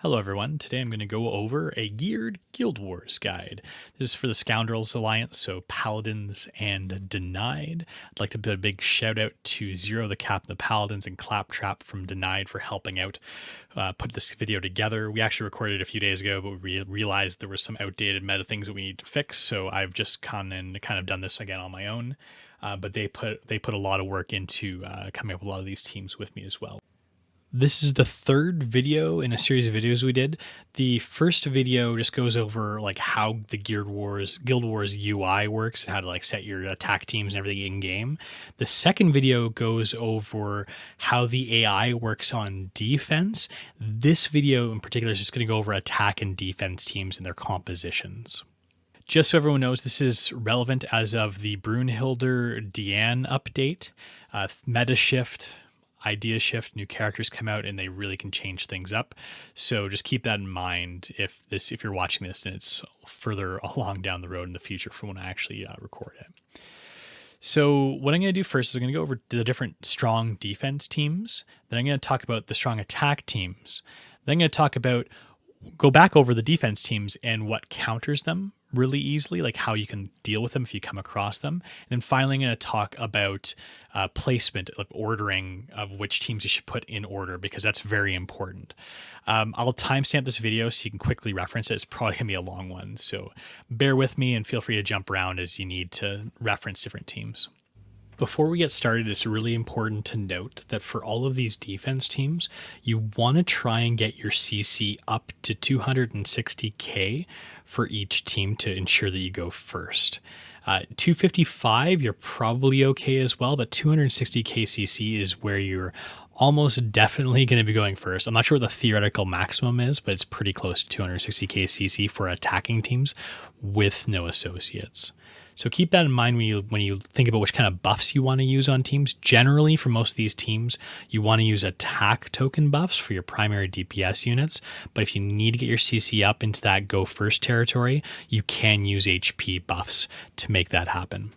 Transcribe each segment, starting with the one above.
Hello everyone, today I'm going to go over a geared Guild Wars guide. This is for the Scoundrels Alliance, so Paladins and Denied. I'd like to put a big shout out to Zero the Captain of Paladins and Claptrap from Denied for helping out put this video together. We actually recorded it a few days ago, but we realized there was some outdated meta things that we need to fix, so I've just kind of done this again on my own. But they put a lot of work into coming up with a lot of these teams with me as well. This is the third video in a series of videos we did. The first video just goes over like how the Guild Wars UI works and how to like set your attack teams and everything in game. The second video goes over how the AI works on defense. This video in particular is just going to go over attack and defense teams and their compositions. Just so everyone knows, this is relevant as of the Brunhild Diane update, meta shift, idea shift, new characters come out and they really can change things up. So just keep that in mind if you're watching this and it's further along down the road in the future from when I actually record it. So what I'm going to do first is I'm going to go over the different strong defense teams. Then I'm going to talk about the strong attack teams. Then I'm going to go back over the defense teams and what counters them really easily, like how you can deal with them if you come across them. And then finally, I'm going to talk about placement, like ordering of which teams you should put in order, because that's very important. I'll timestamp this video so you can quickly reference it. It's probably going to be a long one, so bear with me and feel free to jump around as you need to reference different teams. Before we get started, it's really important to note that for all of these defense teams, you want to try and get your CC up to 260k for each team to ensure that you go first. 255, you're probably okay as well, but 260k CC is where you're almost definitely going to be going first. I'm not sure what the theoretical maximum is, but it's pretty close to 260k CC for attacking teams with no associates. So keep that in mind when you think about which kind of buffs you want to use on teams. Generally, for most of these teams, you want to use attack token buffs for your primary DPS units. But if you need to get your CC up into that go first territory, you can use HP buffs to make that happen.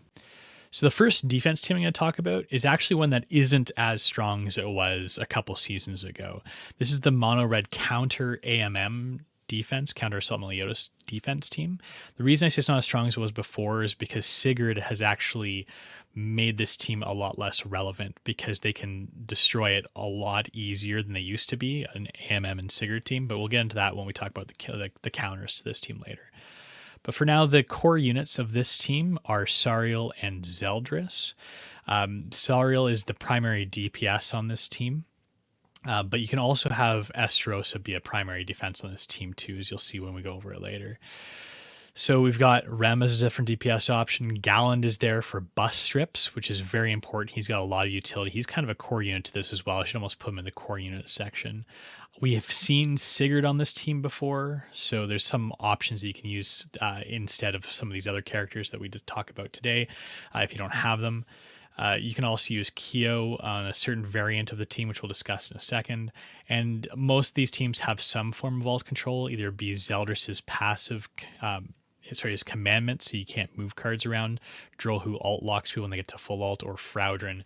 So the first defense team I'm going to talk about is actually one that isn't as strong as it was a couple seasons ago. This is the mono red counter AMM defense, counter assault Meliodas defense team. The reason I say it's not as strong as it was before is because Sigurd has actually made this team a lot less relevant because they can destroy it a lot easier than they used to be, an AMM and Sigurd team, but we'll get into that when we talk about the counters to this team later. But for now, the core units of this team are Sariel and Zeldris. Sariel is the primary DPS on this team. But you can also have Esterosa be a primary defense on this team too, as you'll see when we go over it later. So we've got Rem as a different DPS option. Galland is there for bus strips, which is very important. He's got a lot of utility. He's kind of a core unit to this as well. I should almost put him in the core unit section. We have seen Sigurd on this team before, so there's some options that you can use instead of some of these other characters that we just talk about today if you don't have them. You can also use Kyo on a certain variant of the team, which we'll discuss in a second. And most of these teams have some form of alt control, either be Zeldris' passive, his commandment, so you can't move cards around, Droll, who alt locks people when they get to full alt, or Fraudrin,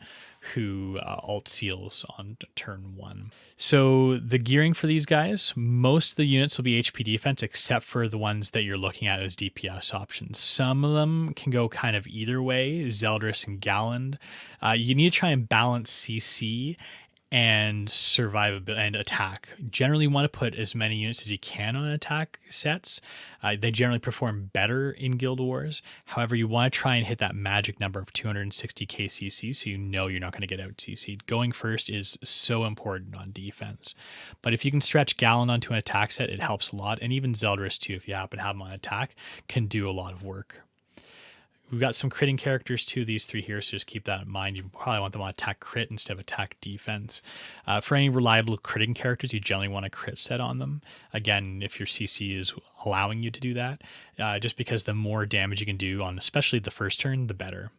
who alt seals on turn 1. So the gearing for these guys, most of the units will be HP defense, except for the ones that you're looking at as DPS options. Some of them can go kind of either way, Zeldris and Galland. You need to try and balance CC and survivability and attack. Generally want to put as many units as you can on attack sets. They generally perform better in Guild Wars. However, you want to try and hit that magic number of 260k CC so you know you're not going to get out CC'd. Going first is so important on defense. But if you can stretch Galland onto an attack set, it helps a lot. And even Zeldris too, if you happen to have them on attack, can do a lot of work. We've got some critting characters too, these three here, so just keep that in mind. You probably want them on attack crit instead of attack defense. For any reliable critting characters, you generally want a crit set on them. Again, if your CC is allowing you to do that, just because the more damage you can do on especially the first turn, the better.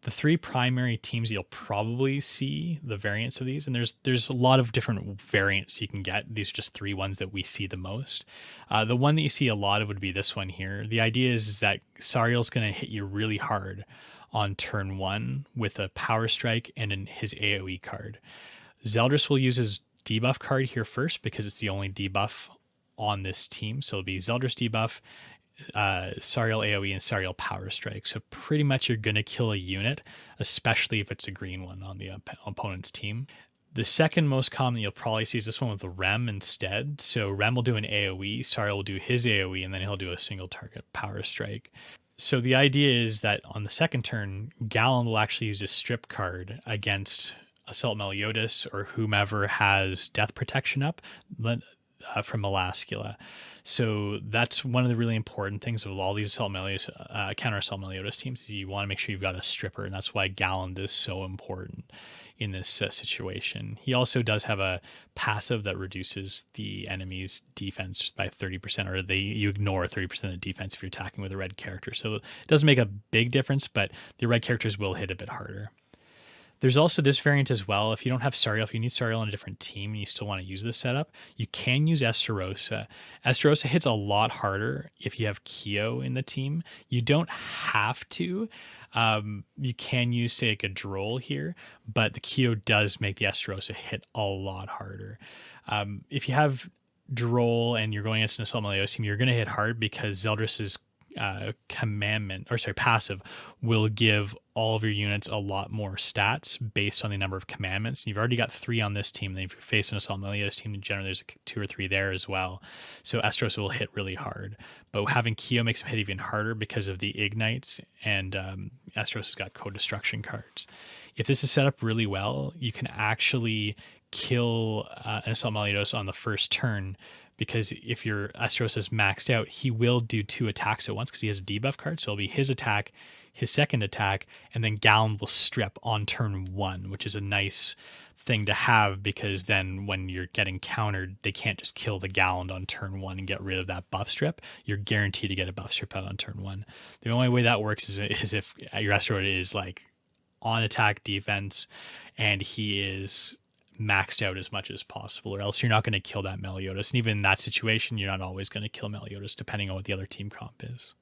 The three primary teams you'll probably see the variants of these, and there's a lot of different variants you can get. These are just three ones that we see the most. The one that you see a lot of would be this one here. The idea is that Sariel's going to hit you really hard on turn 1 with a power strike and his AoE card. Zeldris will use his debuff card here first because it's the only debuff on this team. So it'll be Zeldra's debuff, Sariel AoE, and Sariel Power Strike. So pretty much you're going to kill a unit, especially if it's a green one on the opponent's team. The second most common you'll probably see is this one with the Rem instead. So Rem will do an AoE, Sariel will do his AoE, and then he'll do a single target Power Strike. So the idea is that on the second turn, Gallon will actually use a strip card against Assault Meliodas or whomever has Death Protection up from Melascula. So that's one of the really important things of all these Assault Meliodas, counter Assault Meliodas teams is you want to make sure you've got a stripper, and that's why Galland is so important in this situation. He also does have a passive that reduces the enemy's defense by 30%, or you ignore 30% of the defense if you're attacking with a red character. So it doesn't make a big difference, but the red characters will hit a bit harder. There's also this variant as well. If you don't have Sariel, if you need Sariel on a different team and you still want to use this setup, you can use Esterosa. Esterosa hits a lot harder if you have Kyo in the team. You don't have to. You can use, say, like a Droll here, but the Kyo does make the Esterosa hit a lot harder. If you have Droll and you're going against an Assault Meliodas team, you're going to hit hard because Zeldris's passive will give all of your units a lot more stats based on the number of commandments. And you've already got 3 on this team. Then if you face an Assault Meliodas team, generally there's 2 or 3 there as well. So Esteros will hit really hard. But having Kyo makes him hit even harder because of the ignites, and Esteros has got code destruction cards. If this is set up really well, you can actually kill an Assault Meliodas on the first turn, because if your Esteros is maxed out, he will do 2 attacks at once because he has a debuff card. So it'll be his attack, his second attack, and then Gallon will strip on turn 1, which is a nice thing to have because then when you're getting countered, they can't just kill the Gallon on turn 1 and get rid of that buff strip. You're guaranteed to get a buff strip out on turn 1. The only way that works is if your Esteros is like on attack defense and he is maxed out as much as possible, or else you're not going to kill that Meliodas. And even in that situation, you're not always going to kill Meliodas depending on what the other team comp is.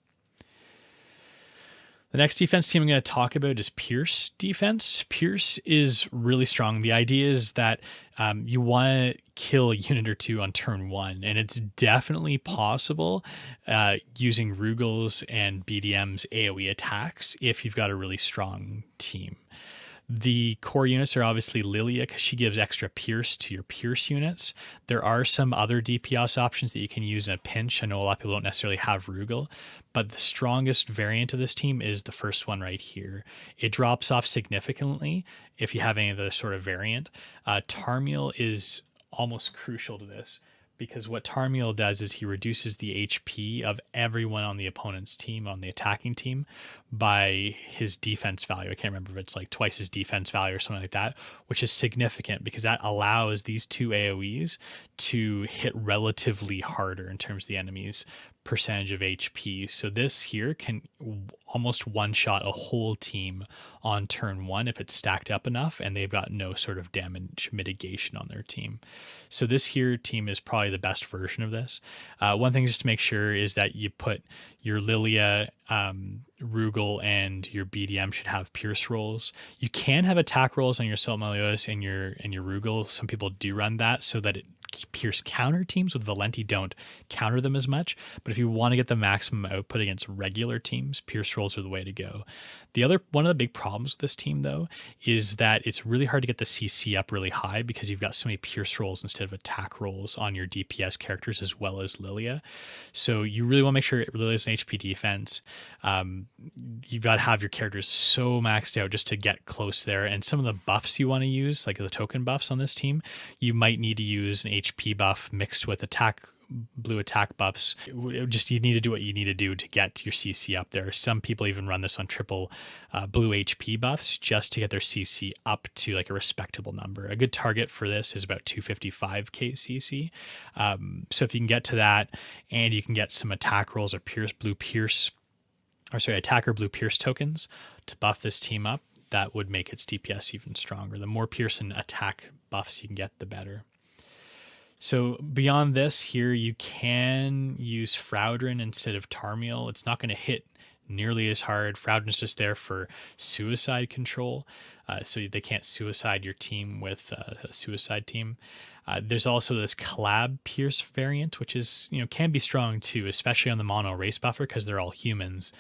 The next defense team I'm going to talk about is Pierce defense. Pierce is really strong. The idea is that you want to kill a unit or 2 on turn 1, and it's definitely possible using Rugel's and BDM's AoE attacks if you've got a really strong team. The core units are obviously Lilia because she gives extra Pierce to your Pierce units. There are some other DPS options that you can use in a pinch. I know a lot of people don't necessarily have Rugel, but the strongest variant of this team is the first one right here. It drops off significantly if you have any of the sort of variant. Tarmiel is almost crucial to this, because what Tarmiel does is he reduces the HP of everyone on the opponent's team, on the attacking team, by his defense value. I can't remember if it's like twice his defense value or something like that, which is significant because that allows these 2 AoEs to hit relatively harder in terms of the enemy's percentage of HP. So this here can almost one-shot a whole team on turn 1 if it's stacked up enough and they've got no sort of damage mitigation on their team. So this here team is probably the best version of this. One thing just to make sure is that you put your Lilia, Rugel, and your BDM should have Pierce rolls. You can have attack rolls on your Assault Meliodas and your Rugel. Some people do run that so that Pierce counter teams with Valenti don't counter them as much. But if you want to get the maximum output against regular teams, Pierce rolls are the way to go. One of the big problems with this team, though, is that it's really hard to get the CC up really high because you've got so many Pierce rolls instead of attack rolls on your DPS characters as well as Lilia. So you really want to make sure Lilia's an HP defense. You've got to have your characters so maxed out just to get close there. And some of the buffs you want to use, like the token buffs on this team, you might need to use an HP buff mixed with blue attack buffs. You need to do what you need to do to get your CC up there. Some people even run this on triple blue HP buffs just to get their CC up to like a respectable number. A good target for this is about 255k CC. So if you can get to that, and you can get some attack rolls or attacker blue Pierce tokens to buff this team up, that would make its DPS even stronger. The more Pierce and attack buffs you can get, the better. So beyond this here, you can use Fraudrin instead of Tarmiel. It's not going to hit nearly as hard. Fraudrin's just there for suicide control, so they can't suicide your team with a suicide team. There's also this collab Pierce variant, which is, can be strong too, especially on the mono race buffer because they're all humans.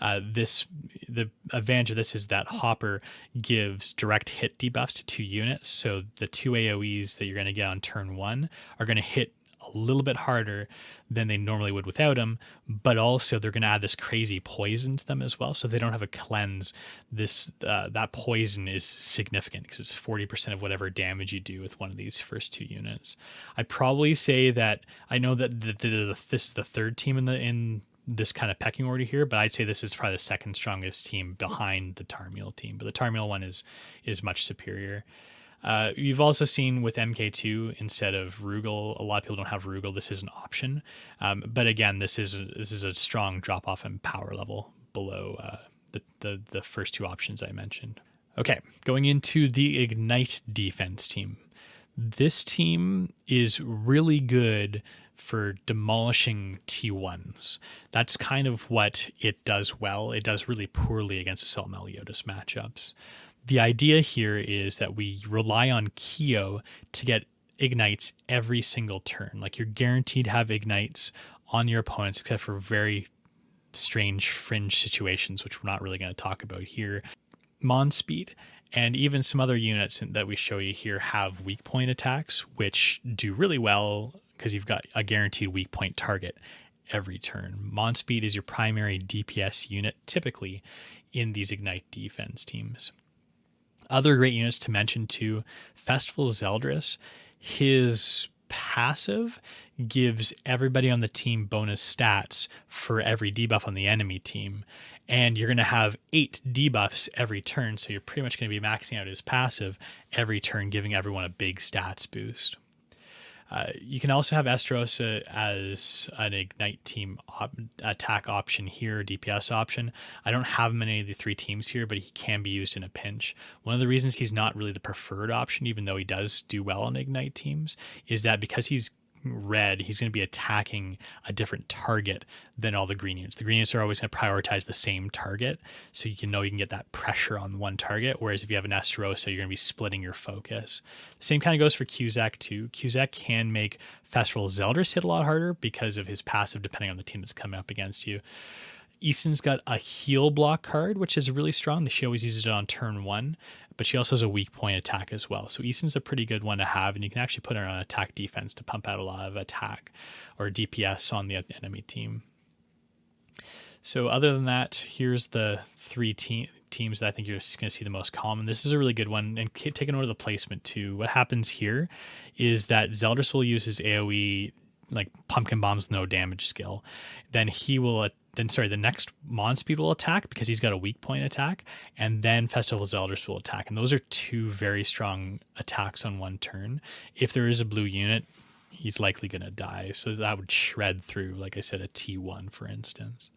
The advantage of this is that Hopper gives direct hit debuffs to 2 units, so the 2 AoEs that you're going to get on turn 1 are going to hit a little bit harder than they normally would without them, but also they're going to add this crazy poison to them as well. So if they don't have a cleanse, that poison is significant because it's 40% of whatever damage you do with one of these first 2 units. I'd probably say that I know that this is the third team in this kind of pecking order here, but I'd say this is probably the second strongest team behind the Tarmiel team. But the Tarmiel one is much superior. You've also seen with MK2 instead of Rugal, a lot of people don't have Rugal. This is an option, but again, this is a strong drop off in power level below the first 2 options I mentioned. Okay, going into the Ignite defense team. This team is really good for demolishing T1s. That's kind of what it does well. It does really poorly against Assault Meliodas matchups. The idea here is that we rely on Kyo to get ignites every single turn. Like, you're guaranteed to have ignites on your opponents, except for very strange fringe situations, which we're not really going to talk about here. Mon speed and even some other units that we show you here have weak point attacks, which do really well because you've got a guaranteed weak point target every turn. Mon speed is your primary DPS unit typically in these Ignite defense teams. Other great units to mention too, Festival Zeldris. His passive gives everybody on the team bonus stats for every debuff on the enemy team. And you're going to have 8 debuffs every turn, so you're pretty much going to be maxing out his passive every turn, giving everyone a big stats boost. You can also have Esterosa as an Ignite team attack option here, DPS option. I don't have him in any of the 3 teams here, but he can be used in a pinch. One of the reasons he's not really the preferred option, even though he does do well on Ignite teams, is that because he's red, he's going to be attacking a different target than all the green units. The green units are always going to prioritize the same target, so you can get that pressure on one target, whereas if you have an Esterosa, you're going to be splitting your focus. The same kind of goes for Cusack too. Cusack can make Festival Zeldris hit a lot harder because of his passive, depending on the team that's coming up against you. Easton's got a heal block card, which is really strong. She always uses it on turn 1, but she also has a weak point attack as well. So Easton's a pretty good one to have, and you can actually put her on attack defense to pump out a lot of attack or DPS on the enemy team. So other than that, here's the 3 teams that I think you're just going to see the most common. This is a really good one, and taking over the placement too. What happens here is that Zeldris will use his AoE, like Pumpkin Bomb's no damage skill. Then the next Mon Speed will attack because he's got a weak point attack, and then Festival Zeldris will attack. And those are 2 very strong attacks on one turn. If there is a blue unit, he's likely going to die. So that would shred through, like I said, a T1, for instance.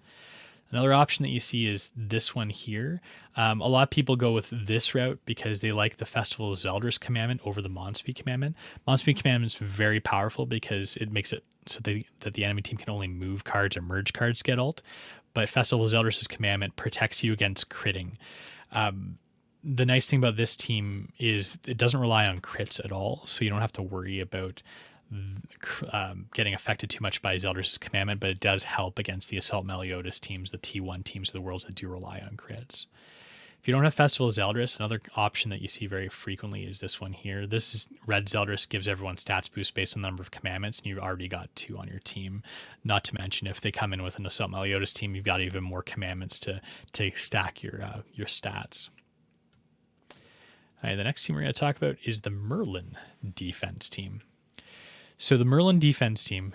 Another option that you see is this one here. A lot of people go with this route because they like the Festival Zeldris commandment over the Monspeed commandment. Monspeed commandment is very powerful because it makes it so that the enemy team can only move cards or merge cards get ult. But Festival Zeldris' commandment protects you against critting. The nice thing about this team is it doesn't rely on crits at all, so you don't have to worry about getting affected too much by Zeldris' commandment, but it does help against the Assault Meliodas teams, the T1 teams of the worlds that do rely on crits. If you don't have Festival Zeldris, another option that you see very frequently is this one here. This is Red Zeldris, gives everyone stats boost based on the number of commandments, and you've already got 2 on your team. Not to mention, if they come in with an Assault Meliodas team, you've got even more commandments to stack your stats. All right, the next team we're going to talk about is the Merlin defense team. So the Merlin defense team,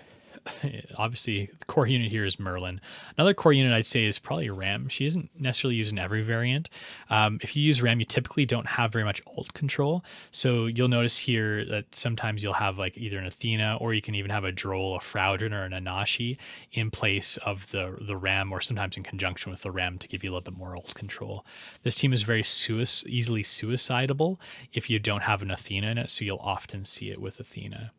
obviously the core unit here is Merlin. Another core unit I'd say is probably Ram. She isn't necessarily used in every variant. If you use Ram, you typically don't have very much ult control. So you'll notice here that sometimes you'll have like either an Athena, or you can even have a Droll, a Fraudrin, or an Anashi in place of the Ram, or sometimes in conjunction with the Ram to give you a little bit more ult control. This team is very easily suicidable if you don't have an Athena in it, so you'll often see it with Athena.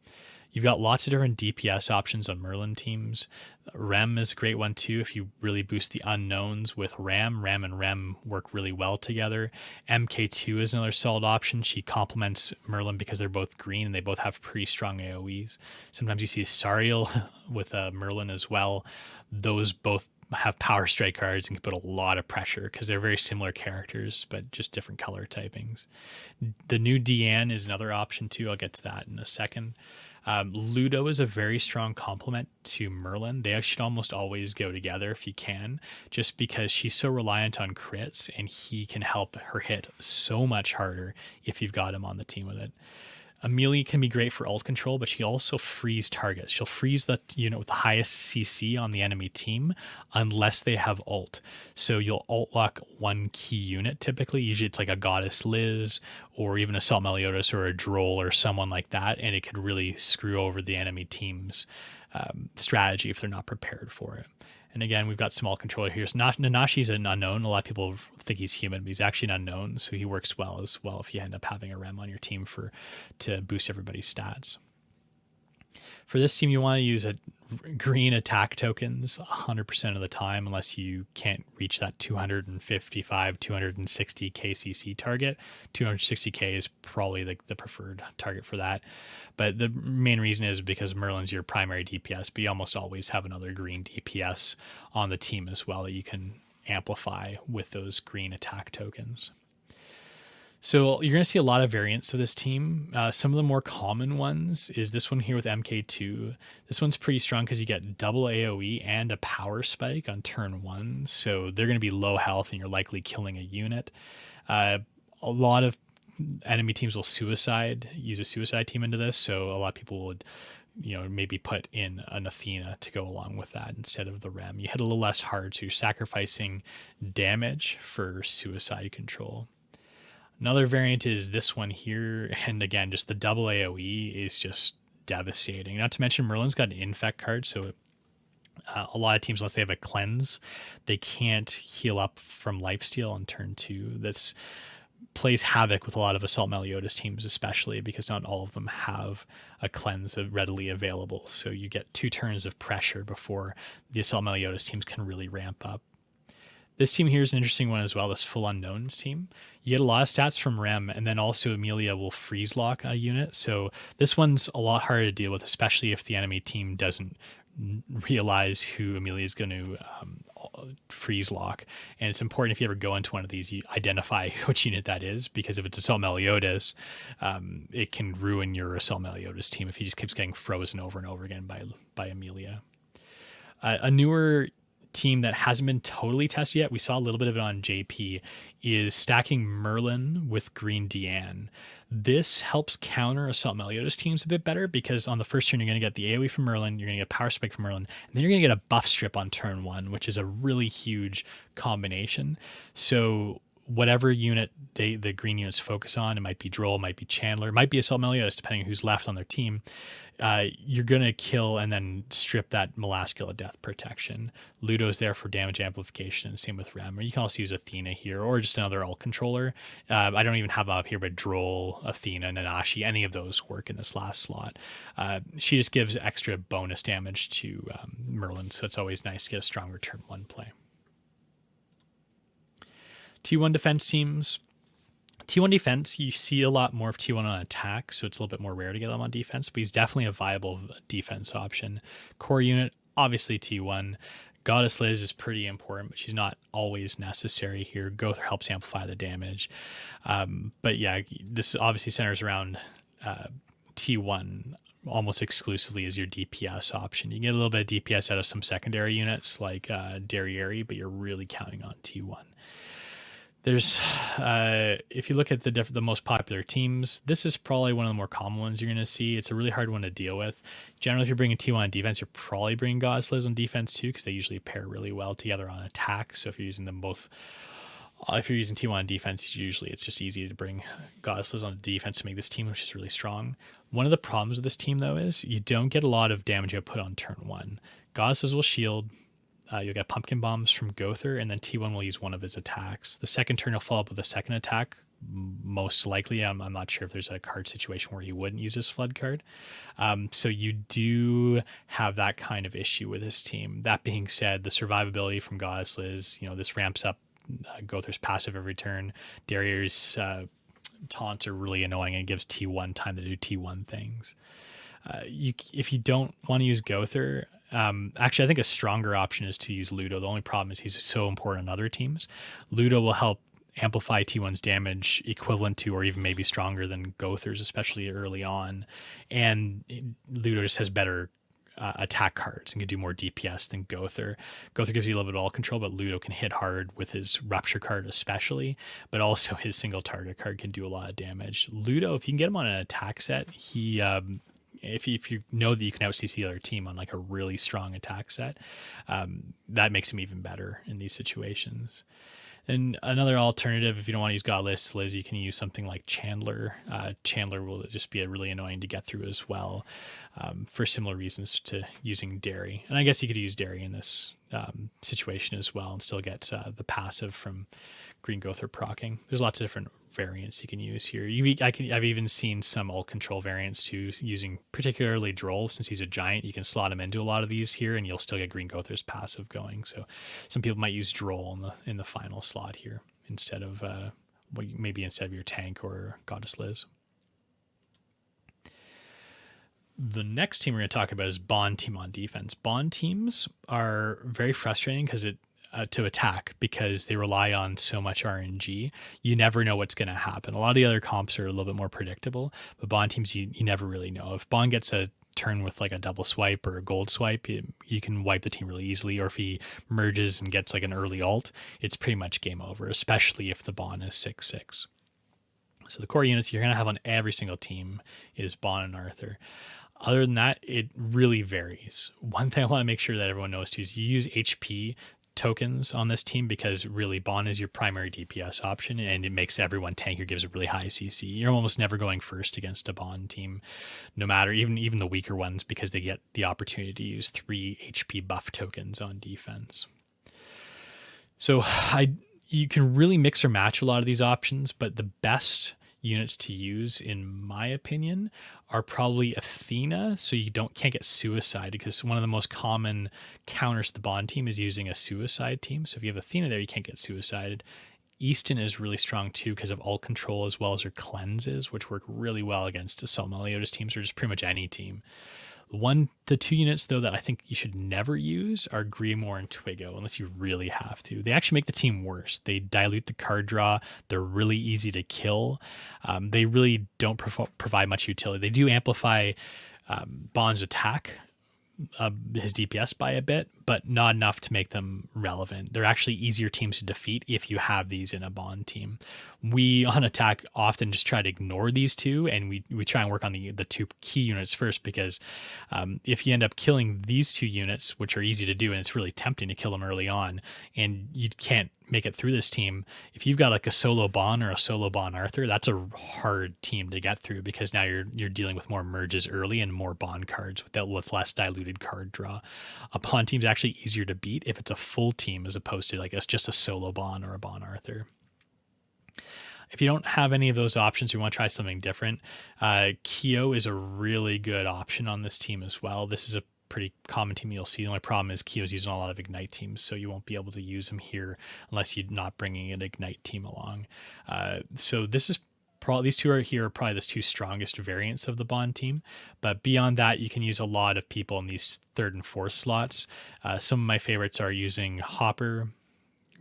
You've got lots of different DPS options on Merlin teams. Rem is a great one too. If you really boost the unknowns with Ram and Rem work really well together. MK2 is another solid option. She complements Merlin because they're both green and they both have pretty strong AoEs. Sometimes you see Sariel with Merlin as well. Those both have power strike cards and can put a lot of pressure because they're very similar characters, but just different color typings. The new Diane is another option too. I'll get to that in a second. Ludo is a very strong complement to Merlin. They should almost always go together if you can, just because she's so reliant on crits and he can help her hit so much harder if you've got him on the team with it. Amelia can be great for ult control, but she also frees targets. She'll freeze the unit with the highest CC on the enemy team unless they have ult. So you'll ult lock one key unit typically. Usually it's like a Goddess Liz or even a Salt Meliodas or a Droll or someone like that, and it could really screw over the enemy team's strategy if they're not prepared for it. And again, we've got small controller here. So Nanashi's an unknown. A lot of people think he's human, but he's actually an unknown. So he works well as well if you end up having a Rem on your team to boost everybody's stats. For this team, you want to use a green attack tokens 100% of the time, unless you can't reach that 255, 260 KCC target. 260K is probably the preferred target for that. But the main reason is because Merlin's your primary DPS, but you almost always have another green DPS on the team as well that you can amplify with those green attack tokens. So you're going to see a lot of variants of this team. Some of the more common ones is this one here with MK2. This one's pretty strong because you get double AoE and a power spike on turn 1. So they're going to be low health and you're likely killing a unit. A lot of enemy teams will use a suicide team into this. So a lot of people would maybe put in an Athena to go along with that instead of the Rem. You hit a little less hard, so you're sacrificing damage for suicide control. Another variant is this one here, and again, just the double AoE is just devastating. Not to mention Merlin's got an infect card, so a lot of teams, unless they have a cleanse, they can't heal up from lifesteal on turn 2. This plays havoc with a lot of Assault Meliodas teams, especially because not all of them have a cleanse readily available. So you get 2 turns of pressure before the Assault Meliodas teams can really ramp up. This team here is an interesting one as well, this Full Unknowns team. You get a lot of stats from Rem, and then also Amelia will freeze lock a unit. So this one's a lot harder to deal with, especially if the enemy team doesn't realize who Amelia is going to freeze lock. And it's important if you ever go into one of these, you identify which unit that is, because if it's Assault Meliodas, it can ruin your Assault Meliodas team if he just keeps getting frozen over and over again by Amelia. A newer team that hasn't been totally tested yet, we saw a little bit of it on JP, is stacking Merlin with green Diane. This helps counter Assault Meliodas teams a bit better because on the first turn you're going to get the AoE from Merlin, you're going to get power spike from Merlin, and then you're going to get a buff strip on turn 1, which is a really huge combination. So whatever unit the green units focus on, it might be Droll, it might be Chandler, it might be Assault Meliodas, depending on who's left on their team, you're going to kill and then strip that Molaskula death protection. Ludo's there for damage amplification, and same with Rem. Or you can also use Athena here, or just another alt controller. I don't even have up here, but Droll, Athena, Nanashi, any of those work in this last slot. She just gives extra bonus damage to Merlin, so it's always nice to get a stronger turn 1 play. T1 defense teams. T1 defense, you see a lot more of T1 on attack, so it's a little bit more rare to get them on defense, but he's definitely a viable defense option. Core unit, obviously T1. Goddess Liz is pretty important, but she's not always necessary here. Gother helps amplify the damage. But yeah, this obviously centers around T1 almost exclusively as your DPS option. You get a little bit of DPS out of some secondary units like Derriere, but you're really counting on T1. There's, if you look at the most popular teams, this is probably one of the more common ones you're going to see. It's a really hard one to deal with. Generally, if you're bringing T1 on defense, you're probably bringing Goddess Liz on defense too, because they usually pair really well together on attack. So if you're using them both, if you're using T1 on defense, usually it's just easy to bring Goddess Liz on defense to make this team, which is really strong. One of the problems with this team, though, is you don't get a lot of damage output on turn 1. Goddess Liz will shield. You'll get pumpkin bombs from Gother, and then T1 will use one of his attacks. The second turn he'll follow up with a second attack most likely. I'm not sure if there's a card situation where he wouldn't use his flood card. So you do have that kind of issue with his team. That being said, the survivability from Goddess Liz, this ramps up Gother's passive every turn. Darrier's taunts are really annoying and gives T1 time to do T1 things. If you don't want to use Gother, actually, I think a stronger option is to use Ludo. The only problem is he's so important on other teams. Ludo will help amplify T1's damage equivalent to or even maybe stronger than Gother's, especially early on. And Ludo just has better attack cards and can do more DPS than Gother. Gother gives you a little bit of all control, but Ludo can hit hard with his Rupture card especially, but also his single target card can do a lot of damage. Ludo, if you can get him on an attack set, he if you know that you can out CC the other team on like a really strong attack set, that makes him even better in these situations. And another alternative, if you don't want to use Godless Liz, you can use something like Chandler. Chandler will just be really annoying to get through as well, for similar reasons to using Derry. And I guess you could use Derry in this situation as well and still get the passive from Green Gother proccing. There's lots of different variants you can use here. I've even seen some alt control variants too, using particularly Droll. Since he's a giant, you can slot him into a lot of these here, and you'll still get Green Gother's passive going. So some people might use Droll in the final slot here instead of maybe instead of your tank or Goddess Liz. The next team we're going to talk about is Bond team on defense. Bond teams are very frustrating because to attack because they rely on so much RNG. You never know what's going to happen. A lot of the other comps are a little bit more predictable, but Bond teams, you never really know. If Bond gets a turn with like a double swipe or a gold swipe, you can wipe the team really easily. Or if he merges and gets like an early ult, it's pretty much game over, especially if the Bond is 6/6. So the core units you're going to have on every single team is Bond and Arthur. Other than that, it really varies. One thing I want to make sure that everyone knows too is you use HP tokens on this team because really Bond is your primary DPS option and it makes everyone tank or gives a really high CC. You're almost never going first against a Bond team, no matter even the weaker ones, because they get the opportunity to use 3 HP buff tokens on defense. So you can really mix or match a lot of these options, but the best units to use, in my opinion, are probably Athena, so you can't get suicided, because one of the most common counters to the Bond team is using a suicide team. So if you have Athena there, you can't get suicided. Easton is really strong too because of ult control as well as her cleanses, which work really well against Assault Meliodas teams or just pretty much any team. The 2 units, though, that I think you should never use are Grimoire and Twigo, unless you really have to. They actually make the team worse. They dilute the card draw. They're really easy to kill. They really don't provide much utility. They do amplify Bond's attack, his DPS by a bit, but not enough to make them relevant. They're actually easier teams to defeat if you have these in a Bond team. We on attack often just try to ignore these two, and we try and work on the 2 key units first, because if you end up killing these 2 units, which are easy to do, and it's really tempting to kill them early on, and you can't make it through this team, if you've got like a solo Bond or a solo Bond Arthur, that's a hard team to get through, because now you're dealing with more merges early and more Bond cards with less diluted card draw. A Bond team's actually easier to beat if it's a full team as opposed to like it's just a solo Bond or a Bond Arthur. If you don't have any of those options, you want to try something different, Kyo is a really good option on this team as well. This is a pretty common team you'll see. The only problem is Kyo's using a lot of Ignite teams, so you won't be able to use him here unless you're not bringing an Ignite team along. So this is these 2 are probably the 2 strongest variants of the Bond team, but beyond that, you can use a lot of people in these 3rd and 4th slots. Some of my favorites are using Hopper,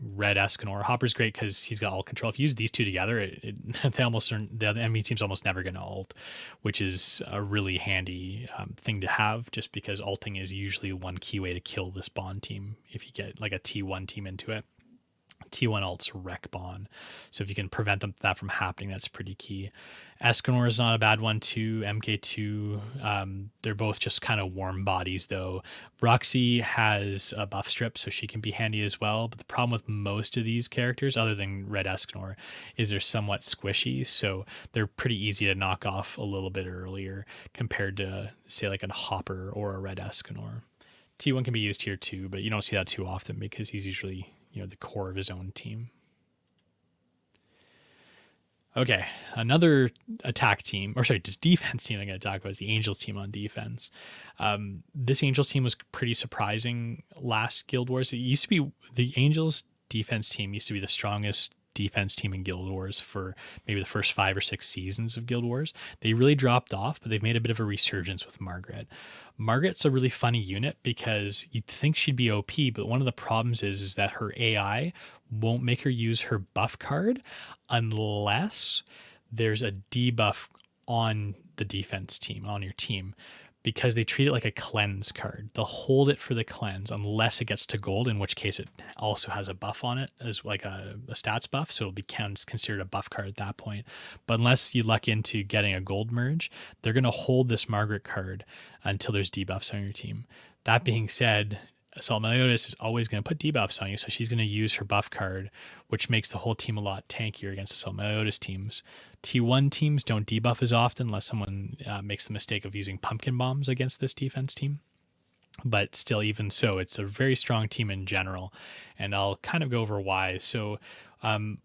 Red Escanor. Hopper's great because he's got ult control. If you use these 2 together, the enemy team's almost never going to ult, which is a really handy thing to have, just because ulting is usually one key way to kill this Bond team if you get like a T1 team into it. T1 ults wreck Bond, so if you can prevent that from happening, that's pretty key. Escanor is not a bad one too. MK2, they're both just kind of warm bodies though. Roxy has a buff strip, so she can be handy as well, but the problem with most of these characters, other than Red Escanor, is they're somewhat squishy, so they're pretty easy to knock off a little bit earlier compared to, say, like a Hopper or a Red Escanor. T1 can be used here too, but you don't see that too often because he's usually the core of his own team. Okay, another attack team, or sorry, defense team I'm going to talk about is the Angels team on defense. This Angels team was pretty surprising last Guild Wars. It used to be the Angels defense team used to be the strongest defense team in Guild Wars for maybe the first 5 or 6 seasons of Guild Wars. They really dropped off, but they've made a bit of a resurgence with Margaret. Margaret's a really funny unit because you'd think she'd be OP, but one of the problems is that her AI won't make her use her buff card unless there's a debuff on the defense team, on your team, because they treat it like a cleanse card. They'll hold it for the cleanse unless it gets to gold, in which case it also has a buff on it as like a stats buff. So it'll be considered a buff card at that point. But unless you luck into getting a gold merge, they're going to hold this Margaret card until there's debuffs on your team. That being said, Assault Meliodas is always going to put debuffs on you, so she's going to use her buff card, which makes the whole team a lot tankier against Assault Meliodas teams. T1 teams don't debuff as often unless someone makes the mistake of using pumpkin bombs against this defense team. But still, even so, it's a very strong team in general, and I'll kind of go over why. So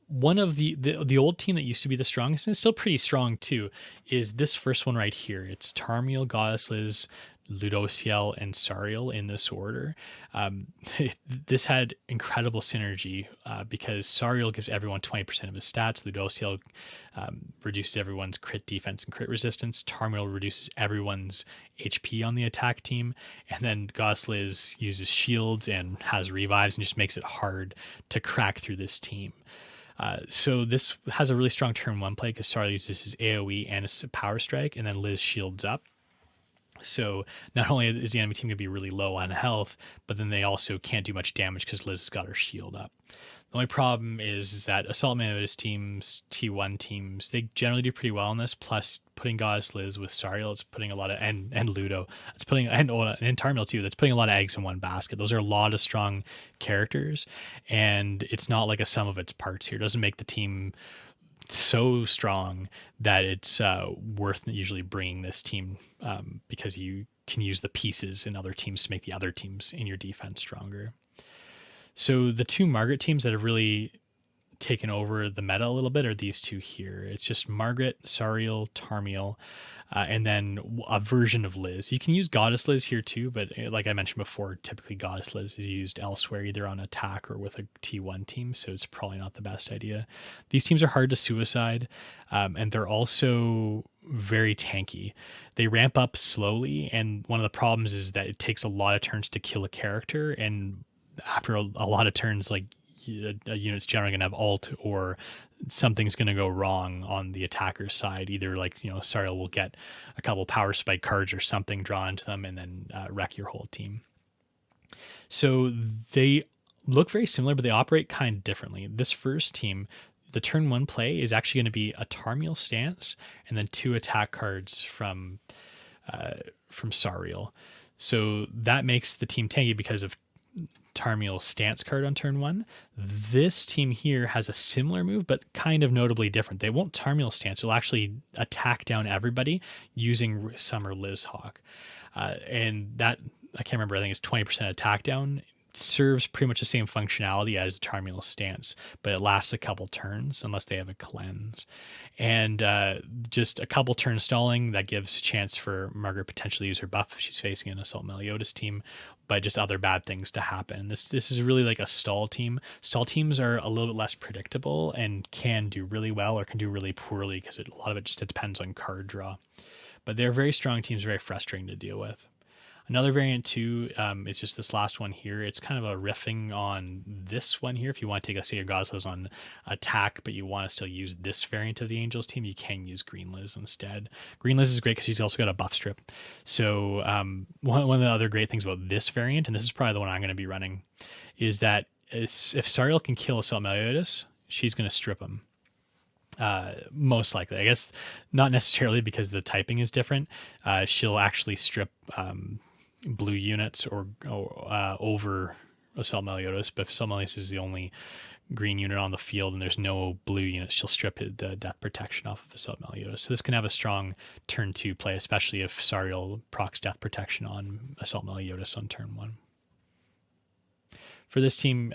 one of the old team that used to be the strongest, and it's still pretty strong too, is this first one right here. It's Tarmiel, Goddess Liz, Ludociel, and Sariel in this order. This had incredible synergy because Sariel gives everyone 20% of his stats. Ludociel reduces everyone's crit defense and crit resistance. Tarmiel reduces everyone's HP on the attack team. And then Goddess Liz uses shields and has revives and just makes it hard to crack through this team. So this has a really strong turn 1 play because Sariel uses his AoE and his power strike, and then Liz shields up. So not only is the enemy team going to be really low on health, but then they also can't do much damage because Liz has got her shield up. The only problem is that Assault Meliodas teams, T1 teams, they generally do pretty well on this. Plus, putting Goddess Liz with Sariel, it's putting a lot of and Ludo, it's putting and Tarmiel too. That's putting a lot of eggs in one basket. Those are a lot of strong characters, and it's not like a sum of its parts here. It doesn't make the team so strong that it's worth usually bringing this team because you can use the pieces in other teams to make the other teams in your defense stronger. So the two Margaret teams that have really taken over the meta a little bit are these two here. It's just Margaret, Sariel, Tarmiel, and then a version of Liz. You can use Goddess Liz here too, but like I mentioned before, typically Goddess Liz is used elsewhere, either on attack or with a T1 team, so it's probably not the best idea. These teams are hard to suicide, and they're also very tanky. They ramp up slowly, and one of the problems is that it takes a lot of turns to kill a character, and after a lot of turns, like a unit's generally going to have ult or something's going to go wrong on the attacker's side. Either like, Sariel will get a couple power spike cards or something drawn to them and then wreck your whole team. So they look very similar, but they operate kind of differently. This first team, the turn 1 play is actually going to be a Tarmiel stance and then 2 attack cards from Sariel. So that makes the team tanky because of Tarmiel's stance card on turn 1. This team here has a similar move, but kind of notably different. They won't Tarmiel stance. They'll actually attack down everybody using Summer Liz Hawk. And that, I can't remember, I think it's 20% attack down. Serves pretty much the same functionality as Tarmiel stance, but it lasts a couple turns unless they have a cleanse. And just a couple turns stalling, that gives a chance for Margaret potentially use her buff if she's facing an Assault Meliodas team, but just other bad things to happen. This is really like a stall team. Stall teams are a little bit less predictable and can do really well or can do really poorly because a lot of it just depends on card draw. But they're very strong teams, very frustrating to deal with. Another variant too is just this last one here. It's kind of a riffing on this one here. If you want to take, say, your Goddess Liz on attack, but you want to still use this variant of the Angels team, you can use Green Liz instead. Green Liz is great because she's also got a buff strip. So one of the other great things about this variant, and this is probably the one I'm going to be running, is that if Sariel can kill Assault Meliodas, she's going to strip him. Most likely, I guess, not necessarily because the typing is different. She'll actually strip blue units or over Assault Meliodas, but if Assault Meliodas is the only green unit on the field and there's no blue units, she'll strip the death protection off of Assault Meliodas. So this can have a strong turn 2 play, especially if Sariel procs death protection on Assault Meliodas on turn 1. For this team,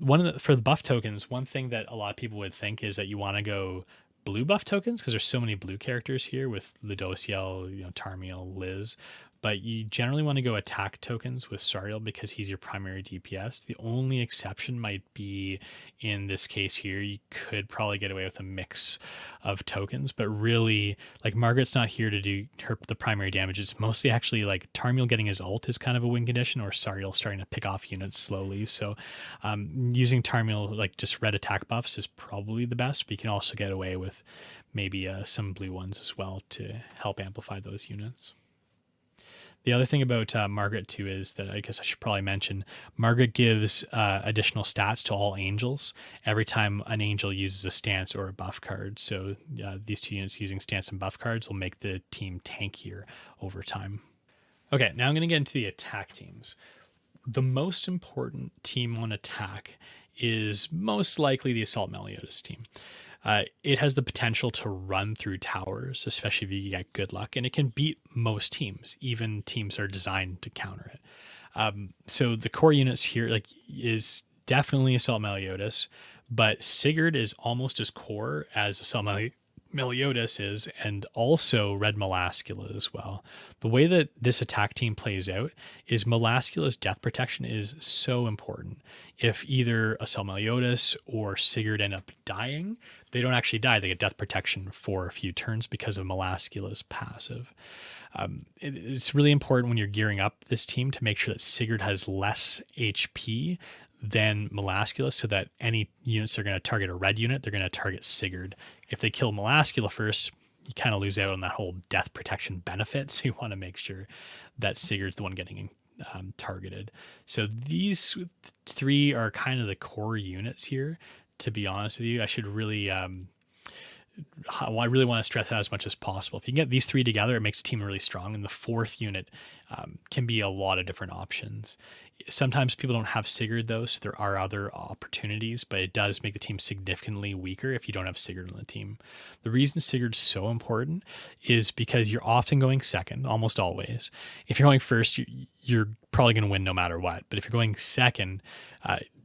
For the buff tokens, one thing that a lot of people would think is that you want to go blue buff tokens because there's so many blue characters here with Ludociel, Tarmiel, Liz. But you generally want to go attack tokens with Sariel because he's your primary DPS. The only exception might be in this case here. You could probably get away with a mix of tokens, but really, like Margaret's not here to do the primary damage. It's mostly actually like Tarmiel getting his ult is kind of a win condition, or Sariel starting to pick off units slowly. So using Tarmiel, like just red attack buffs, is probably the best, but you can also get away with maybe some blue ones as well to help amplify those units. The other thing about Margaret too is that I guess I should probably mention Margaret gives additional stats to all angels every time an angel uses a stance or a buff card. So these two units using stance and buff cards will make the team tankier over time. Okay, now I'm going to get into the attack teams. The most important team on attack is most likely the Assault Meliodas team. It has the potential to run through towers, especially if you get good luck, and it can beat most teams, even teams that are designed to counter it. So the core units here is definitely Assault Meliodas, but Sigurd is almost as core as Assault Meliodas is, and also Red Melascula as well. The way that this attack team plays out is Melascula's death protection is so important. If either Assault Meliodas or Sigurd end up dying, they don't actually die. They get death protection for a few turns because of Melascula's passive. It's really important when you're gearing up this team to make sure that Sigurd has less HP than Melascula, so that any units that are going to target a red unit, they're going to target Sigurd. If they kill Melascula first, you kind of lose out on that whole death protection benefit. So you want to make sure that Sigurd's the one getting targeted. So these three are kind of the core units here. To be honest with you, I should really I really want to stress that as much as possible. If you can get these three together, it makes the team really strong. And the fourth unit can be a lot of different options. Sometimes people don't have Sigurd though, so there are other opportunities, but it does make the team significantly weaker if you don't have Sigurd on the team. The reason Sigurd's so important is because you're often going second, almost always. If you're going first, you're probably going to win no matter what. But if you're going second,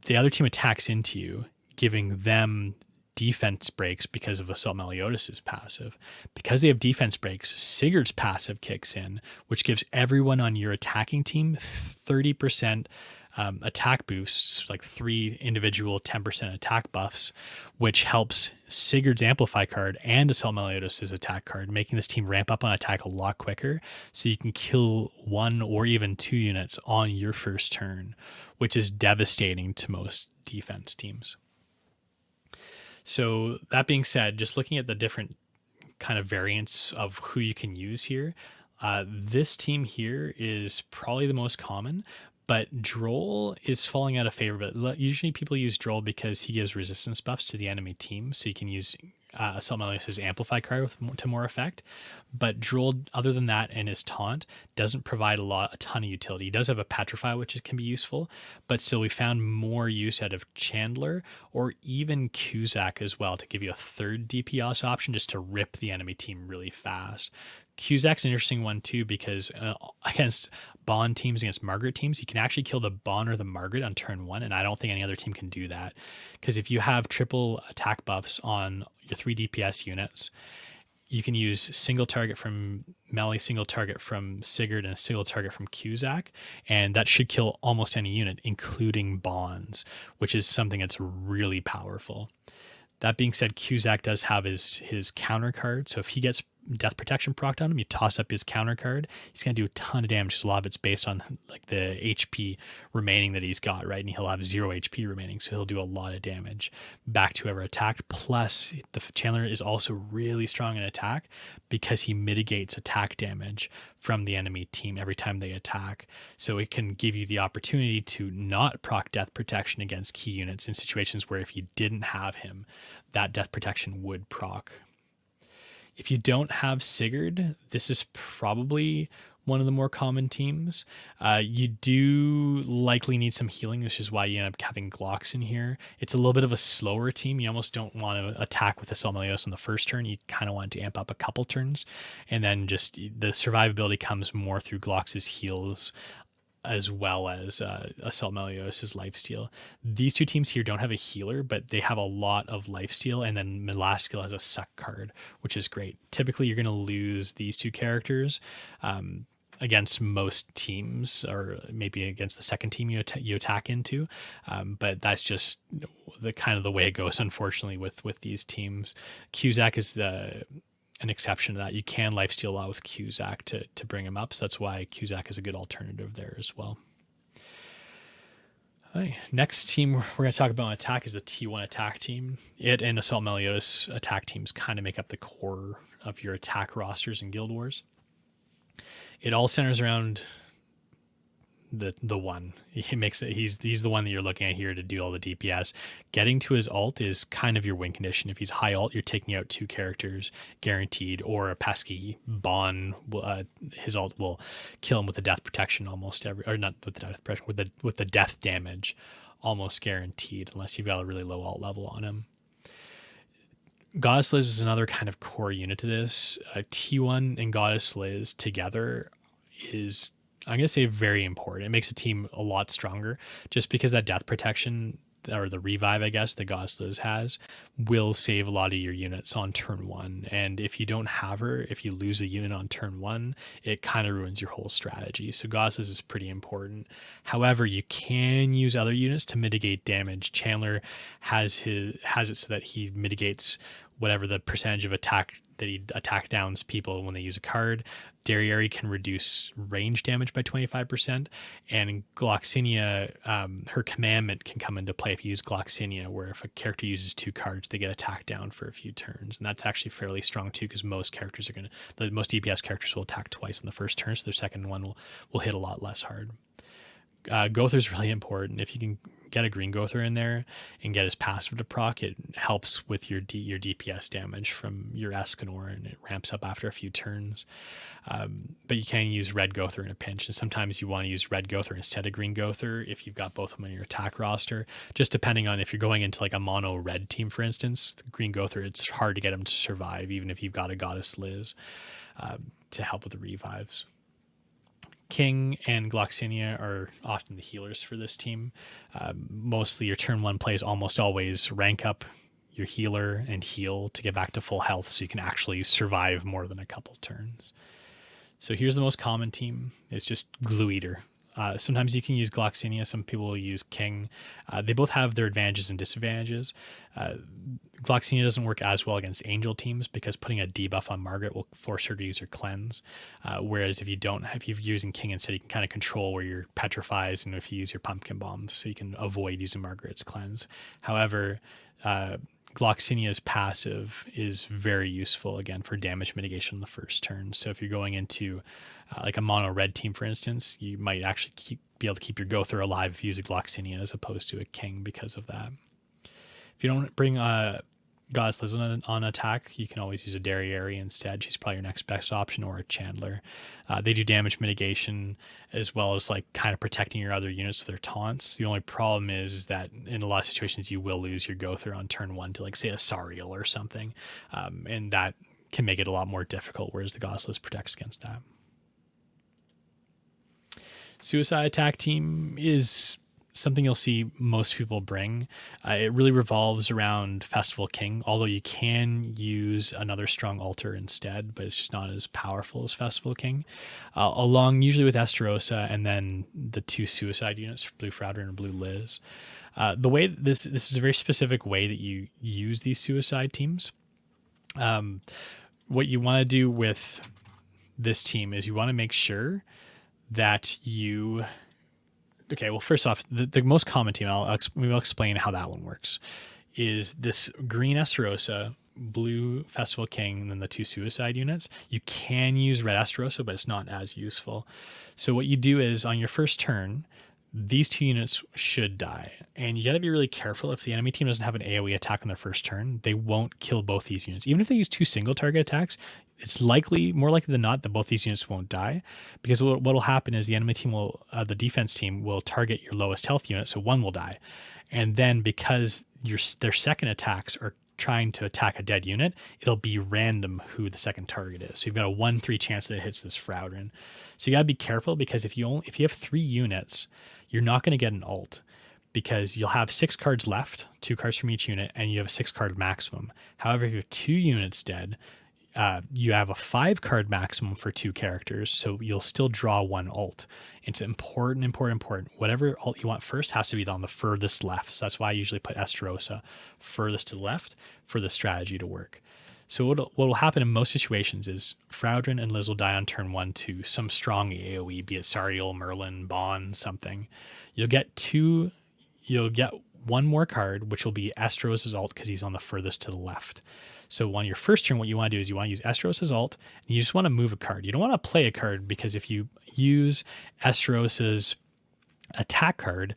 the other team attacks into you, giving them defense breaks because of Assault Meliodas' passive. Because they have defense breaks, Sigurd's passive kicks in, which gives everyone on your attacking team 30% attack boosts, like 3 individual 10% attack buffs, which helps Sigurd's Amplify card and Assault Meliodas' attack card, making this team ramp up on attack a lot quicker, so you can kill 1 or even 2 units on your first turn, which is devastating to most defense teams. So that being said, just looking at the different kind of variants of who you can use here, this team here is probably the most common, but Droll is falling out of favor. But usually people use Droll because he gives resistance buffs to the enemy team, so you can use Assault Meliodas' Amplify card to more effect. But Droll, other than that and his taunt, doesn't provide a ton of utility. He does have a Petrify, which can be useful, but still we found more use out of Chandler or even Cusack as well to give you a third DPS option just to rip the enemy team really fast. Cusack's an interesting one too because against Bond teams, against Margaret teams, you can actually kill the Bond or the Margaret on turn 1, and I don't think any other team can do that. Because if you have triple attack buffs on your 3 DPS units, you can use single target from Melee, single target from Sigurd, and a single target from Cusack, and that should kill almost any unit, including Bonds, which is something that's really powerful. That being said, Cusack does have his counter card, so if he gets death protection procced on him, you toss up his counter card, he's going to do a ton of damage. A lot of it's based on like the HP remaining that he's got, right? And he'll have 0 HP remaining, so he'll do a lot of damage back to whoever attacked. Plus, the Chandler is also really strong in attack because he mitigates attack damage from the enemy team every time they attack. So it can give you the opportunity to not proc death protection against key units in situations where if you didn't have him, that death protection would proc. If you don't have Sigurd, this is probably one of the more common teams. You do likely need some healing, which is why you end up having Glocks in here. It's a little bit of a slower team. You almost don't want to attack with Assault Meliodas on the first turn. You kind of want to amp up a couple turns. And then just the survivability comes more through Glocks' heals as well as Assault Meliodas' lifesteal. These two teams here don't have a healer, but they have a lot of lifesteal, and then Melaskill has a suck card, which is great. Typically, you're going to lose these two characters against most teams, or maybe against the second team you attack into, but that's just the kind of the way it goes, unfortunately, with these teams. Cusack is an exception to that. You can lifesteal a lot with Cusack to bring him up, so that's why Cusack is a good alternative there as well. All right, next team we're going to talk about on attack is the T1 attack team. It and Assault Meliodas attack teams kind of make up the core of your attack rosters in Guild Wars. It all centers around the one. He makes it. He's the one that you're looking at here to do all the DPS. Getting to his ult is kind of your win condition. If he's high ult, you're taking out 2 characters guaranteed, or a pesky Bon. His ult will kill him with the death protection almost every, or not with the death protection, with the death damage almost guaranteed, unless you've got a really low ult level on him. Goddess Liz is another kind of core unit to this. T1 and Goddess Liz together is, I'm going to say, very important. It makes a team a lot stronger, just because that death protection, or the revive, I guess, that Goddess Liz has, will save a lot of your units on turn 1. And if you don't have her, if you lose a unit on turn 1, it kind of ruins your whole strategy. So Goddess Liz is pretty important. However, you can use other units to mitigate damage. Chandler has it so that he mitigates whatever the percentage of attack that he attack downs people when they use a card. Derriere can reduce range damage by 25%, and Gloxinia, her commandment can come into play if you use Gloxinia, where if a character uses 2 cards, they get attacked down for a few turns, and that's actually fairly strong too, because most most DPS characters will attack twice in the first turn, so their second one will hit a lot less hard. Gother is really important. If you can get a green Gother in there and get his passive to proc, it helps with your DPS damage from your Escanor, and it ramps up after a few turns. But you can use red Gother in a pinch, and sometimes you want to use red Gother instead of green Gother if you've got both of them on your attack roster. Just depending on if you're going into like a mono red team, for instance, the green Gother, it's hard to get him to survive, even if you've got a Goddess Liz to help with the revives. King and Gloxinia are often the healers for this team. Mostly your turn 1 plays almost always rank up your healer and heal to get back to full health, so you can actually survive more than a couple turns. So here's the most common team. It's just Glue Eater. Sometimes you can use Gloxinia. Some people will use King. They both have their advantages and disadvantages. Gloxinia doesn't work as well against Angel teams, because putting a debuff on Margaret will force her to use her cleanse. Whereas if you're using King instead, you can kind of control where your petrifies, and if you use your pumpkin bombs, so you can avoid using Margaret's cleanse. However, Gloxinia's passive is very useful, again, for damage mitigation on the first turn. So if you're going into like a mono red team, for instance, you might actually be able to keep your Gother alive if you use a Gloxinia as opposed to a King because of that. If you don't bring Goddess Liz on attack, you can always use a Derriere instead. She's probably your next best option, or a Chandler. They do damage mitigation as well as like kind of protecting your other units with their taunts. The only problem is that in a lot of situations you will lose your Gother on turn 1 to, like, say, a Sariel or something, and that can make it a lot more difficult, whereas the Goddess Liz protects against that. Suicide attack team is something you'll see most people bring. It really revolves around Festival King, although you can use another strong altar instead, but it's just not as powerful as Festival King. Along usually with Esterosa, and then the 2 suicide units, Blue Frowder and Blue Liz. The way this is a very specific way that you use these suicide teams. What you want to do with this team is you want to make sure that you... Okay, well, first off, the most common team, we'll explain how that one works, is this green Esterosa, blue Festival King, and then the 2 suicide units. You can use red Esterosa, but it's not as useful. So what you do is, on your first turn, these 2 units should die. And you got to be really careful. If the enemy team doesn't have an AoE attack on their first turn, they won't kill both these units. Even if they use 2 single target attacks, it's more likely than not that both these units won't die, because what will happen is the enemy team the defense team will target your lowest health unit, so one will die. And then because their second attacks are trying to attack a dead unit, it'll be random who the second target is. So you've got a 1-3 chance that it hits this Fraudrin. So you got to be careful, because if you have 3 units, you're not going to get an ult, because you'll have 6 cards left, 2 cards from each unit, and you have a 6 card maximum. However, if you have 2 units dead, you have a 5 card maximum for 2 characters, so you'll still draw 1 ult. It's important. Whatever ult you want first has to be on the furthest left. So that's why I usually put Esterosa furthest to the left for the strategy to work. So what will happen in most situations is Fraudrin and Liz will die on turn 1 to some strong AoE, be it Sariel, Merlin, Bon, something. You'll get 1 more card, which will be Esteros' ult, because he's on the furthest to the left. So on your first turn, what you want to do is you want to use Esteros' ult, and you just want to move a card. You don't want to play a card, because if you use Esteros' attack card,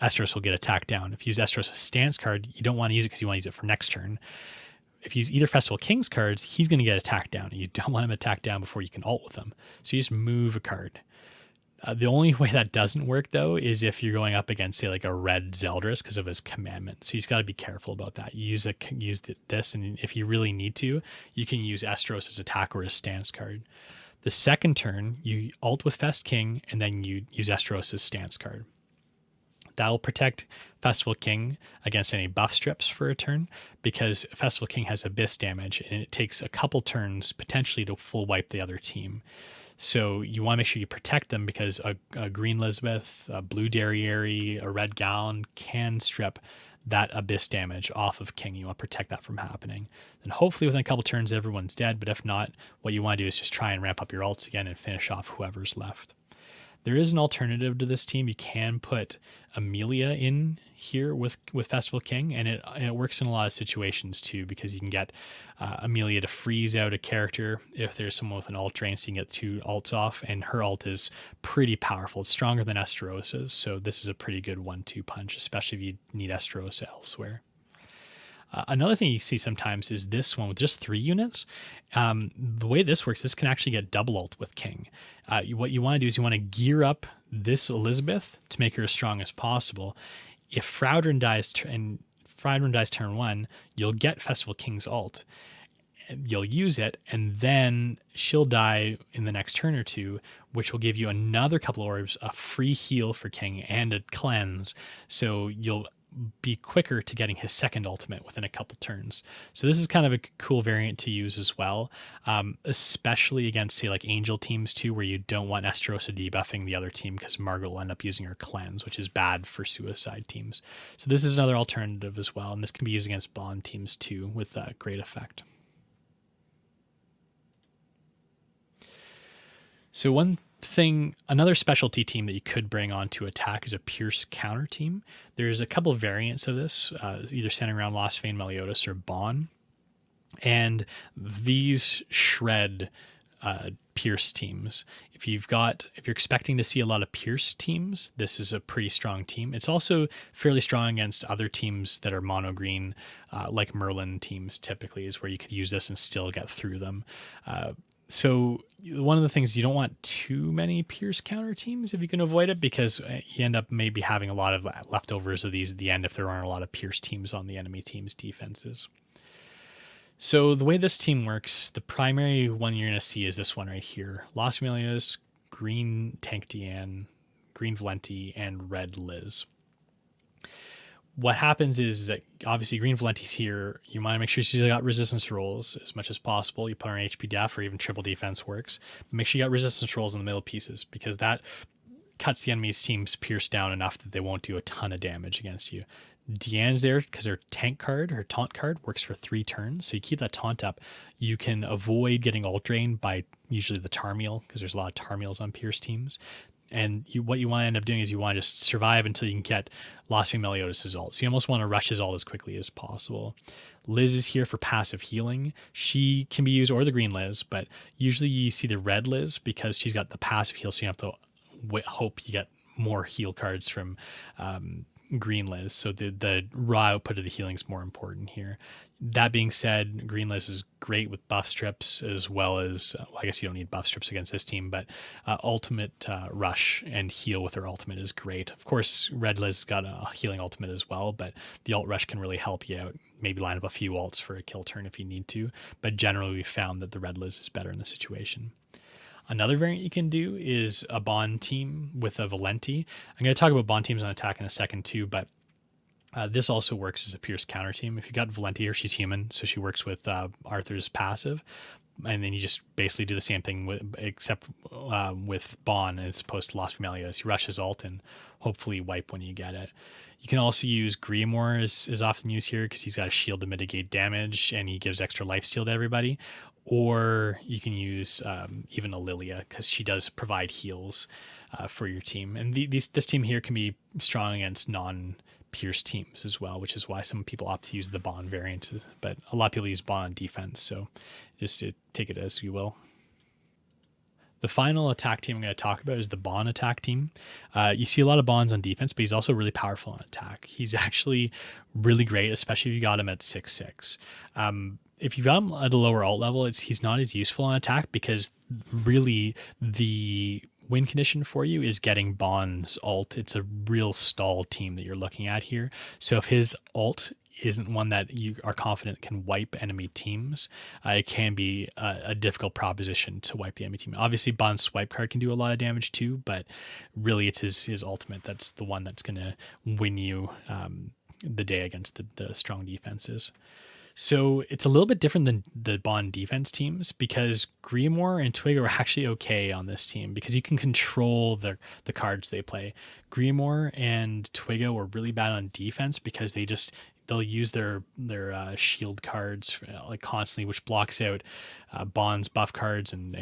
Esteros will get attacked down. If you use Esteros' stance card, you don't want to use it because you want to use it for next turn. If you use either Festival King's cards, he's going to get attacked down, and you don't want him attacked down before you can ult with him. So you just move a card. The only way that doesn't work, though, is if you're going up against, say, like a red Zeldris because of his commandment. So you just got to be careful about that. You use this, and if you really need to, you can use Esteros' attack or his stance card. The second turn, you ult with Fest King, and then you use Esteros' stance card. That will protect Festival King against any buff strips for a turn, because Festival King has abyss damage, and it takes a couple turns potentially to full wipe the other team. So you want to make sure you protect them, because a green Elizabeth, a blue Derriere, a red Gallon can strip that abyss damage off of King. You want to protect that from happening. And hopefully within a couple turns, everyone's dead. But if not, what you want to do is just try and ramp up your ults again and finish off whoever's left. There is an alternative to this team. You can put Amelia in here with Festival King, and it works in a lot of situations too, because you can get Amelia to freeze out a character if there's someone with an ult drain, so you can get 2 ults off, and her ult is pretty powerful. It's stronger than Esterosa's, so this is a pretty good 1-2 punch, especially if you need Esterosa elsewhere. Another thing you see sometimes is this one with just 3 units. The way this works, this can actually get double ult with King. What you want to do is you want to gear up this Elizabeth to make her as strong as possible. If Fraudrin dies turn 1, you'll get Festival King's ult. You'll use it, and then she'll die in the next turn or 2, which will give you another couple orbs, a free heal for King, and a cleanse. So you'll be quicker to getting his second ultimate within a couple turns. So this is kind of a cool variant to use as well, especially against, say, like Angel teams too, where you don't want Esterosa debuffing the other team, because Margaret will end up using her cleanse, which is bad for suicide teams. So this is another alternative as well, and this can be used against Bond teams too with great effect. So one thing, another specialty team that you could bring on to attack is a Pierce counter team. There's a couple of variants of this, either centering around Lostvayne, Meliodas, or Bon. And these shred Pierce teams. If you're expecting to see a lot of Pierce teams, this is a pretty strong team. It's also fairly strong against other teams that are mono green, like Merlin teams typically, is where you could use this and still get through them. So one of the things, you don't want too many Pierce counter teams if you can avoid it, because you end up maybe having a lot of leftovers of these at the end if there aren't a lot of Pierce teams on the enemy team's defenses. So the way this team works, the primary one you're going to see is this one right here. Los Meliodas, green Tank Diane, green Valenti, and red Liz. What happens is that obviously green Valenti's here. You want to make sure she's got resistance rolls as much as possible. You put her in HP def, or even triple defense works. But make sure you got resistance rolls in the middle pieces, because that cuts the enemy's team's Pierce down enough that they won't do a ton of damage against you. Diane's there because her tank card, her taunt card, works for 3 turns. So you keep that taunt up. You can avoid getting ult drained by usually the Tarmiel, because there's a lot of Tarmiels on Pierce teams. And what you want to end up doing is you want to just survive until you can get Lostvayne Meliodas' ult. So you almost want to rush his ult as quickly as possible. Liz is here for passive healing. She can be used, or the green Liz, but usually you see the red Liz because she's got the passive heal, so you have to hope you get more heal cards from Green Liz. So the raw output of the healing is more important here. That being said, Green Liz is great with buff strips as well as, well, I guess you don't need buff strips against this team, but ultimate rush and heal with her ultimate is great. Of course, Red Liz got a healing ultimate as well, but the ult rush can really help you out. Maybe line up a few ults for a kill turn if you need to, but generally we found that the Red Liz is better in the situation. Another variant you can do is a Bond team with a Valenti. I'm going to talk about Bond teams on attack in a second too, but this also works as a Pierce counter team. If you got Valenti here, she's human, so she works with Arthur's passive, and then you just basically do the same thing except with Bond as opposed to Lost Meliodas. You rush his ult and hopefully wipe when you get it. You can also use Grimoire is often used here because he's got a shield to mitigate damage and he gives extra lifesteal to everybody. Or you can use even a Lilia because she does provide heals for your team. And this team here can be strong against non-Pierce teams as well, which is why some people opt to use the Bond variant. But a lot of people use Bond on defense, so just take it as you will. The final attack team I'm going to talk about is the Bond attack team. You see a lot of Bonds on defense, but he's also really powerful on attack. He's actually really great, especially if you got him at 6/6. If you got him at a lower alt level, he's not as useful on attack because really the win condition for you is getting Bond's ult. It's a real stall team that you're looking at here. So if his ult isn't one that you are confident can wipe enemy teams, it can be a difficult proposition to wipe the enemy team. Obviously, Bond's swipe card can do a lot of damage too, but really it's his ultimate that's the one that's going to win you the day against the strong defenses. So it's a little bit different than the Bond defense teams because Grimoire and Twigo are actually okay on this team because you can control the cards they play. Grimoire and Twigo are really bad on defense because they'll use their shield cards like constantly, which blocks out Bond's buff cards and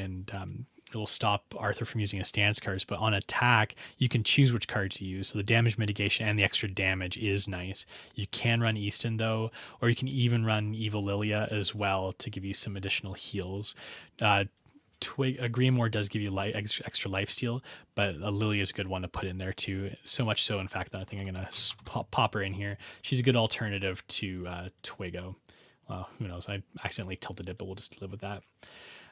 it will stop Arthur from using his stance cards. But on attack, you can choose which cards to use. So the damage mitigation and the extra damage is nice. You can run Easton though, or you can even run Evil Lilia as well to give you some additional heals. Grimoire does give you extra lifesteal, but a Lilia is a good one to put in there too. So much so, in fact, that I think I'm going to pop her in here. She's a good alternative to Twigo. Well, who knows? I accidentally tilted it, but we'll just live with that.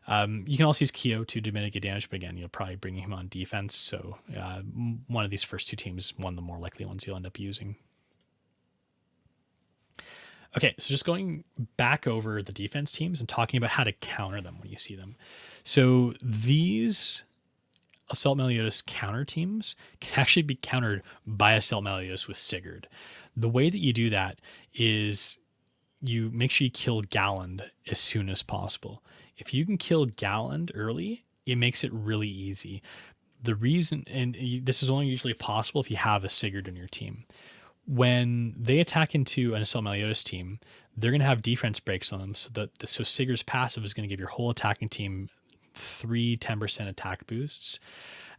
You can also use Kyo to mitigate damage, but again, you'll probably bring him on defense. So one of these first two teams, one of the more likely ones you'll end up using. Okay, so just going back over the defense teams and talking about how to counter them when you see them. So these Assault Meliodas counter teams can actually be countered by Assault Meliodas with Sigurd. The way that you do that is you make sure you kill Galland as soon as possible. If you can kill Galland early, it makes it really easy. The reason, and this is only usually possible if you have a Sigurd in your team. When they attack into an Assault Meliodas team, they're going to have defense breaks on them. So Sigurd's passive is going to give your whole attacking team 10% attack boosts.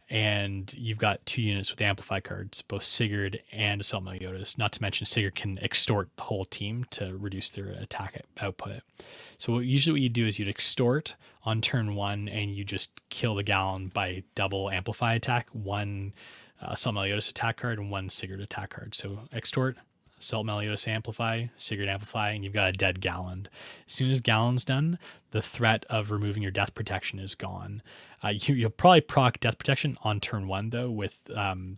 And you've got 2 units with Amplify cards, both Sigurd and Assault Meliodas. Not to mention Sigurd can extort the whole team to reduce their attack output. So usually what you do is you'd extort on turn 1 and you just kill the Gallant by double Amplify attack, 1 Assault Meliodas attack card and 1 Sigurd attack card. So extort, Assault Meliodas amplify, Sigurd amplify, and you've got a dead Galland. As soon as Galland's done, the threat of removing your death protection is gone. You'll probably proc death protection on turn 1 though with the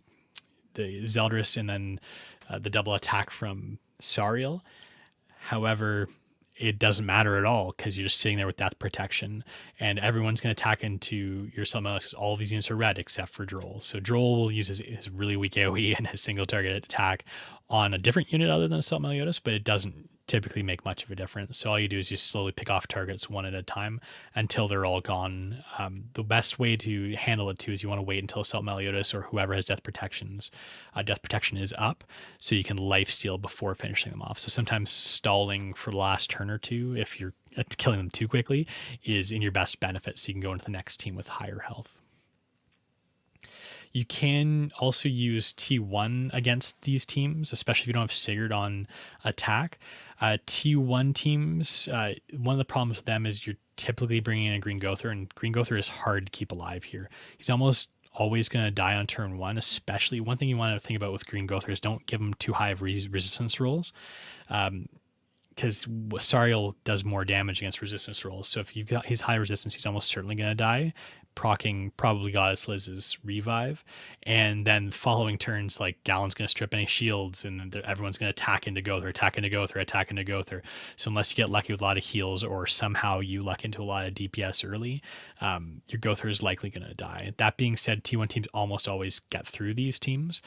Zeldris and then the double attack from Sariel. However, it doesn't matter at all because you're just sitting there with death protection and everyone's going to attack into your Assault Meliodas. All of these units are red except for Droll. So Droll will use his really weak AoE and his single target attack on a different unit other than Assault Meliodas, but it doesn't typically make much of a difference. So all you do is just slowly pick off targets one at a time until they're all gone. The best way to handle it too is you want to wait until Assault Meliodas or whoever has death protection is up, so you can lifesteal before finishing them off. So sometimes stalling for the last turn or two, if you're killing them too quickly, is in your best benefit, so you can go into the next team with higher health. You can also use T1 against these teams, especially if you don't have Sigurd on attack. T1 teams, one of the problems with them is you're typically bringing in a Green Gother, and Green Gother is hard to keep alive here. He's almost always going to die on turn one. Especially one thing you want to think about with Green Gother is don't give them too high of resistance rolls, because Sariel does more damage against resistance rolls. So if you've got his high resistance, he's almost certainly going to die, procking probably Goddess Liz's revive. And then following turns, like Galen's going to strip any shields, and everyone's going to attack into Gother, attack into Gother, attack into Gother. So unless you get lucky with a lot of heals, or somehow you luck into a lot of DPS early, your Gother is likely going to die. That being said, T1 teams almost always get through these teams.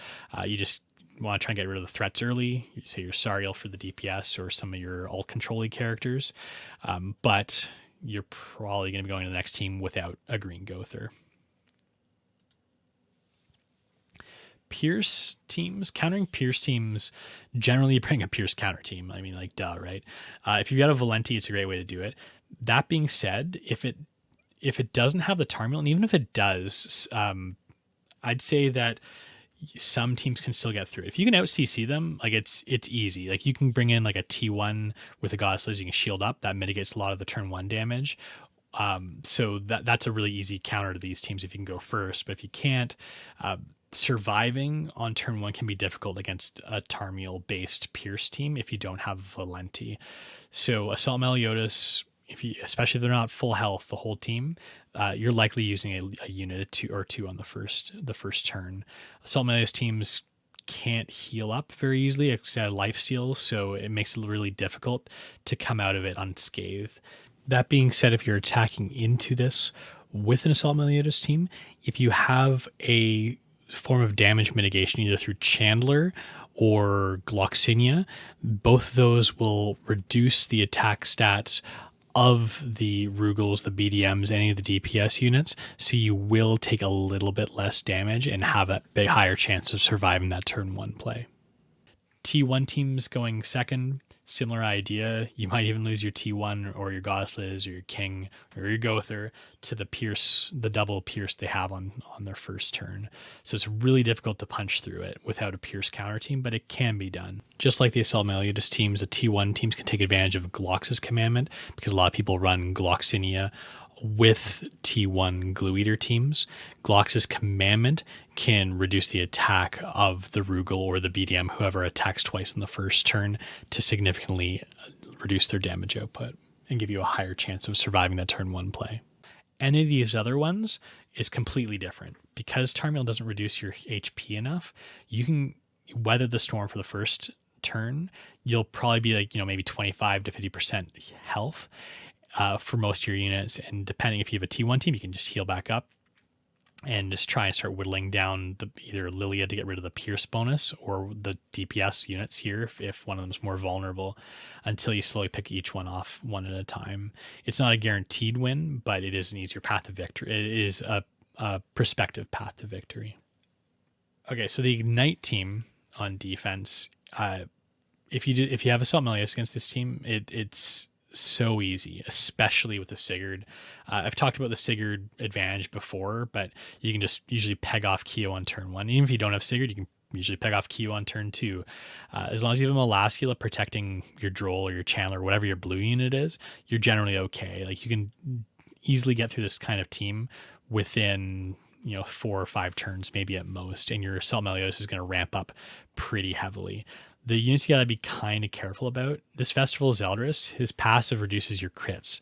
You just want to try and get rid of the threats early. You say your Sariel for the DPS or some of your alt control control-y characters, but you're probably going to be going to the next team without a Green Gother. Pierce teams, countering Pierce teams, generally bring a Pierce counter team. I mean, like, duh, right? If you've got a Valenti, it's a great way to do it. That being said, if it doesn't have the Tarmul, and even if it does, I'd say that some teams can still get through it. If you can out CC them, like it's easy. Like you can bring in like a T1 with a Goddess Liz, you can shield up. That mitigates a lot of the turn one damage. So that's a really easy counter to these teams if you can go first. But if you can't, surviving on turn one can be difficult against a Tarmiel based Pierce team if you don't have Valenti. So Assault Meliodas, especially if they're not full health, the whole team, you're likely using a unit or two on the first turn. Assault Meliodas teams can't heal up very easily except life steal, so it makes it really difficult to come out of it unscathed. That being said, if you're attacking into this with an Assault Meliodas team, if you have a form of damage mitigation either through Chandler or Gloxinia, both of those will reduce the attack stats of the Rugals, the BDMs, any of the DPS units, so you will take a little bit less damage and have a bit higher chance of surviving that turn one play. T1 teams going second, similar idea. You might even lose your T1 or your Goddess Liz or your King or your Gother to the double Pierce they have on their first turn. So it's really difficult to punch through it without a Pierce counter team, but it can be done. Just like the Assault Meliodas teams, the T1 teams can take advantage of Glox's commandment because a lot of people run Gloxinia with T1 Glue Eater teams. Glox's commandment can reduce the attack of the Rugal or the BDM, whoever attacks twice in the first turn, to significantly reduce their damage output and give you a higher chance of surviving that turn one play. Any of these other ones is completely different. Because Tarmiel doesn't reduce your HP enough, you can weather the storm for the first turn. You'll probably be like, maybe 25 to 50% health for most of your units, and depending if you have a T1 team, you can just heal back up and just try and start whittling down either Lilia to get rid of the Pierce bonus or the DPS units here if one of them is more vulnerable, until you slowly pick each one off one at a time. It's not a guaranteed win, but it is an easier path to victory. It is a prospective path to victory. Okay, so the Ignite team on defense, if you have Assault Meliodas against this team, it's so easy, especially with the Sigurd. I've talked about the Sigurd advantage before, but you can just usually peg off Keo on turn one. Even if you don't have Sigurd, you can usually peg off Keo on turn two. As long as you have a Melascula protecting your Droll or your Chandler, whatever your blue unit is, you're generally okay. Like you can easily get through this kind of team within 4 or 5 turns, maybe at most, and your Assault Meliodas is going to ramp up pretty heavily. The units you got to be kind of careful about. This Festival Zeldris, his passive reduces your crits.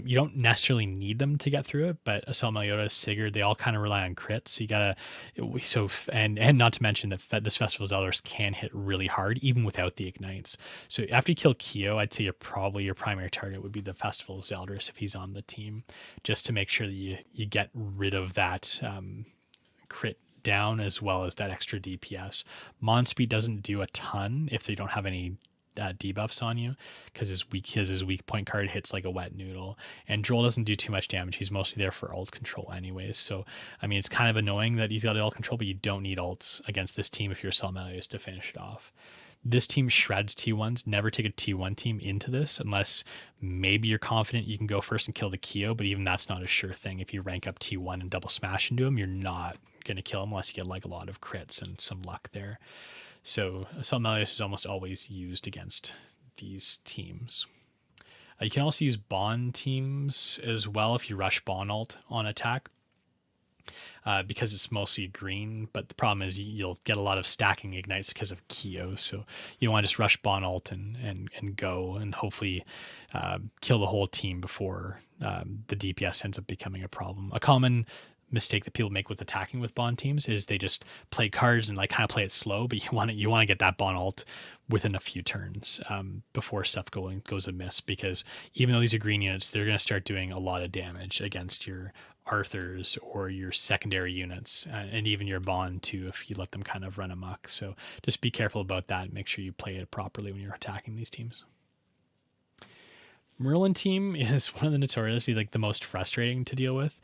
You don't necessarily need them to get through it, but Assault Meliodas, Sigurd, they all kind of rely on crits. So you gotta, and not to mention that this Festival Zeldris can hit really hard even without the ignites. So after you kill Keo, I'd say your primary target would be the Festival Zeldris if he's on the team, just to make sure that you get rid of that crit down as well as that extra DPS. Mon Speed doesn't do a ton if they don't have any debuffs on you, because his weak point card hits like a wet noodle, and Droll doesn't do too much damage. He's mostly there for ult control anyways. So I mean, it's kind of annoying that he's got ult control, but you don't need ults against this team if you're Assault Meliodas to finish it off. This team shreds T1s. Never take a T1 team into this unless maybe you're confident you can go first and kill the Keo, but even that's not a sure thing. If you rank up T1 and double smash into him, you're not going to kill him unless you get like a lot of crits and some luck there. So Assault Meliodas is almost always used against these teams. You can also use Bond teams as well if you rush Bond ult on attack. because it's mostly green. But the problem is you'll get a lot of stacking ignites because of Keo. So you want to just rush Bonalt and go and hopefully kill the whole team before the DPS ends up becoming a problem. A common mistake that people make with attacking with Bond teams is they just play cards and like kind of play it slow, but you want to get that Bonalt within a few turns before stuff goes amiss, because even though these are green units, they're going to start doing a lot of damage against your Arthurs or your secondary units, and even your Bond too, if you let them kind of run amok. So just be careful about that and make sure you play it properly when you're attacking these teams. Merlin team is one of the notoriously like the most frustrating to deal with.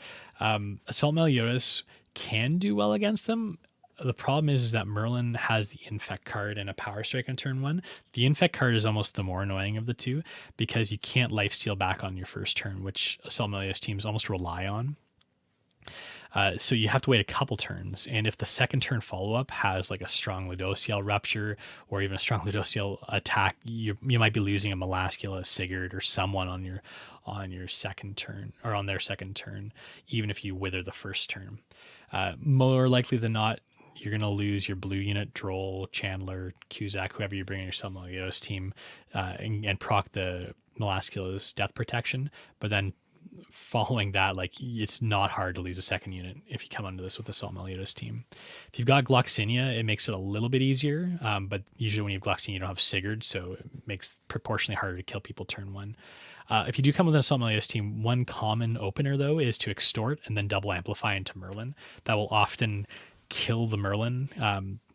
Assault Meliodas can do well against them. The problem is that Merlin has the Infect card and a Power Strike on turn one. The Infect card is almost the more annoying of the two because you can't lifesteal back on your first turn, which Assault Meliodas teams almost rely on. So you have to wait a couple turns, and if the second turn follow-up has like a strong Ludociel Rupture or even a strong Ludociel attack, you might be losing a Melascula, Sigurd, or someone on your second turn, or on their second turn, even if you wither the first turn. More likely than not, you're going to lose your blue unit, Droll, Chandler, Cusack, whoever you bring in your Meliodas team, and proc the Melascula's death protection, but then following that, like it's not hard to lose a second unit if you come onto this with the Assault Meliodas team. If you've got Gloxinia, it makes it a little bit easier, but usually when you have Gloxinia, you don't have Sigurd, so it makes it proportionally harder to kill people turn one. If you do come with an Assault Meliodas team, one common opener though is to extort and then double amplify into Merlin. That will often kill the Merlin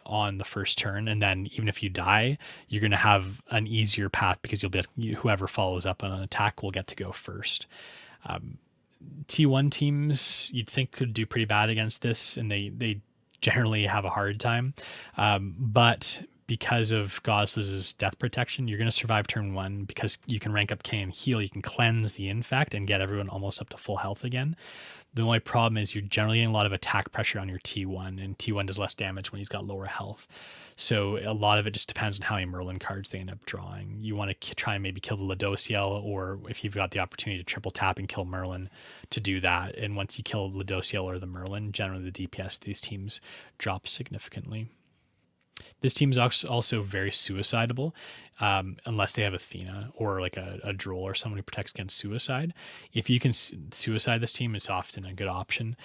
on the first turn, and then even if you die, you're going to have an easier path because whoever follows up on an attack will get to go first. T1 teams you'd think could do pretty bad against this, and they generally have a hard time. But because of Goslis's death protection, you're going to survive turn one because you can rank up K and heal. You can cleanse the infect and get everyone almost up to full health again. The only problem is you're generally getting a lot of attack pressure on your T1, and T1 does less damage when he's got lower health. So a lot of it just depends on how many Merlin cards they end up drawing. You want to try and maybe kill the Ludociel, or if you've got the opportunity to triple tap and kill Merlin, to do that. And once you kill Ludociel or the Merlin, generally the DPS of these teams drops significantly. This team is also very suicidable, unless they have Athena or like a Droll or someone who protects against suicide. If you can suicide this team, it's often a good option,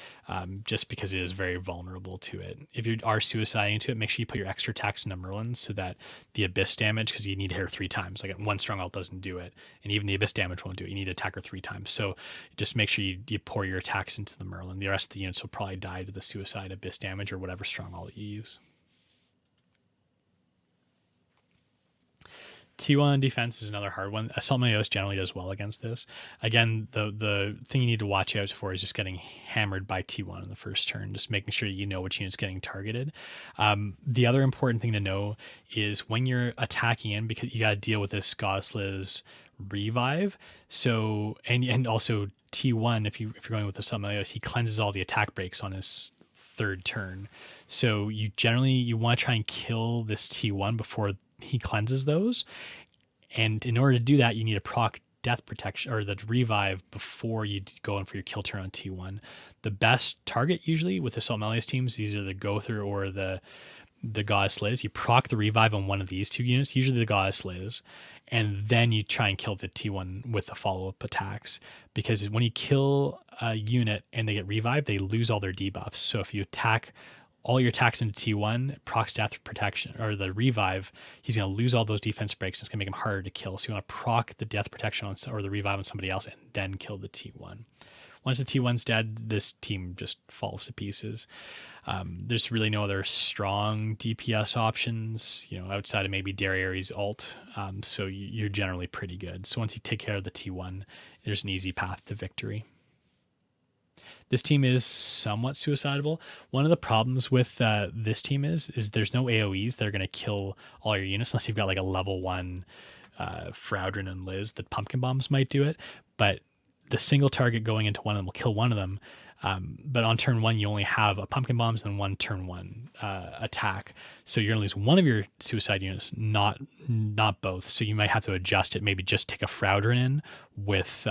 just because it is very vulnerable to it. If you are suiciding to it, make sure you put your extra attacks into Merlin so that the Abyss damage, because you need to hit her 3 times. Like one strong ult doesn't do it, and even the Abyss damage won't do it. You need to attack her 3 times. So just make sure you pour your attacks into the Merlin. The rest of the units will probably die to the suicide, Abyss damage, or whatever strong ult you use. T1 defense is another hard one. Assault Meliodas generally does well against this. Again, the thing you need to watch out for is just getting hammered by T1 in the first turn, just making sure you know which unit's getting targeted. The other important thing to know is when you're attacking in, because you got to deal with this Gosli's revive. So, and also T1, if you're going with Assault Meliodas, he cleanses all the attack breaks on his third turn. So you want to try and kill this T1 before he cleanses those, and in order to do that, you need to proc death protection or the revive before you go in for your kill turn on T1. The best target usually with Assault Meliodas teams, either the Gother or the Goddess Liz. You proc the revive on one of these two units, usually the Goddess Liz, and then you try and kill the T1 with the follow-up attacks, because when you kill a unit and they get revived, they lose all their debuffs. So if you attack all your attacks into T1, procs death protection, or the revive, he's going to lose all those defense breaks. It's going to make him harder to kill. So you want to proc the death protection or the revive on somebody else and then kill the T1. Once the T1's dead, this team just falls to pieces. There's really no other strong DPS options, outside of maybe Dariary's ult. So you're generally pretty good. So once you take care of the T1, there's an easy path to victory. This team is somewhat suicidable. One of the problems with this team is there's no AoEs that are going to kill all your units unless you've got like a level 1 Fraudrin and Liz. The pumpkin bombs might do it, but the single target going into one of them will kill one of them. But on turn 1, you only have a pumpkin bombs and one turn 1 attack. So you're going to lose one of your suicide units, not both. So you might have to adjust it. Maybe just take a Fraudrin in with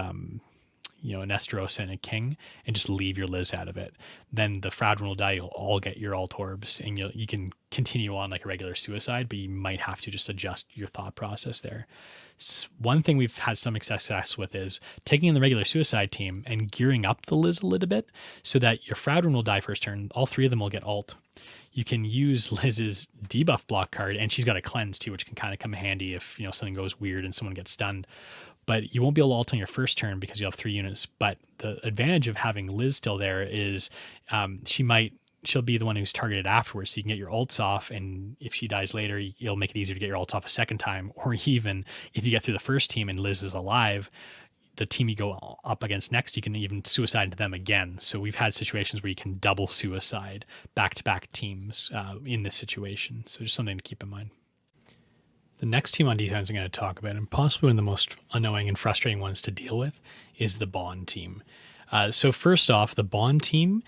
an Esterosa and a King, and just leave your Liz out of it. Then the Fradron will die. You'll all get your alt orbs, and you can continue on like a regular suicide, but you might have to just adjust your thought process there. One thing we've had some success with is taking in the regular suicide team and gearing up the Liz a little bit so that your Fradron will die first turn. All three of them will get alt. You can use Liz's debuff block card, and she's got a cleanse too, which can kind of come handy if something goes weird and someone gets stunned. But you won't be able to alt on your first turn because you have 3 units. But the advantage of having Liz still there is she'll be the one who's targeted afterwards, so you can get your ults off, and if she dies later, it'll make it easier to get your ults off a second time. Or even if you get through the first team and Liz is alive, the team you go up against next, you can even suicide into them again. So we've had situations where you can double suicide back-to-back teams in this situation. So just something to keep in mind. The next team on defense I'm going to talk about, and possibly one of the most annoying and frustrating ones to deal with, is the Bond team. So first off, the Bond team,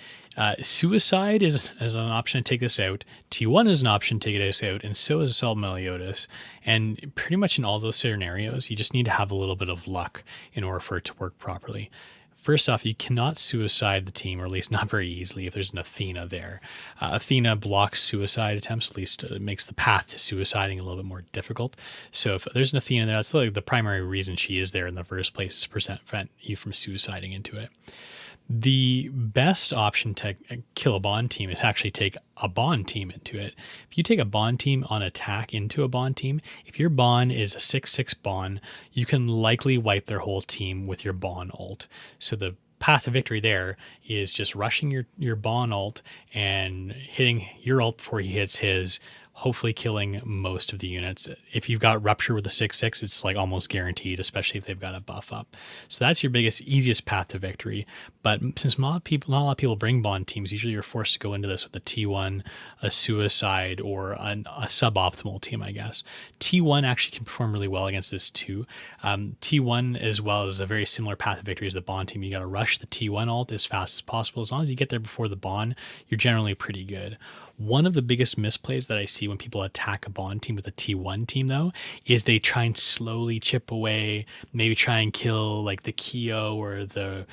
suicide is an option to take this out. T1 is an option to take this out, and so is Assault Meliodas. And pretty much in all those scenarios, you just need to have a little bit of luck in order for it to work properly. First off, you cannot suicide the team, or at least not very easily if there's an Athena there. Athena blocks suicide attempts, at least it makes the path to suiciding a little bit more difficult. So if there's an Athena there, that's like the primary reason she is there in the first place, is to prevent you from suiciding into it. The best option to kill a Bond team is actually take a Bond team into it. If you take a Bond team on attack into a Bond team, if your Bond is a 6/6 Bond, you can likely wipe their whole team with your Bond ult. So the path to victory there is just rushing your Bond ult and hitting your ult before he hits his, hopefully killing most of the units. If you've got Rupture with a 6/6, it's like almost guaranteed, especially if they've got a buff up. So that's your easiest path to victory. But since not a lot of people bring Bond teams, usually you're forced to go into this with a T1, a Suicide, or a suboptimal team, I guess. T1 actually can perform really well against this too. T1 as well is a very similar path to victory as the Bond team. You got to rush the T1 ult as fast as possible. As long as you get there before the Bond, you're generally pretty good. One of the biggest misplays that I see when people attack a Bond team with a T1 team, though, is they try and slowly chip away, maybe try and kill like the Keo or the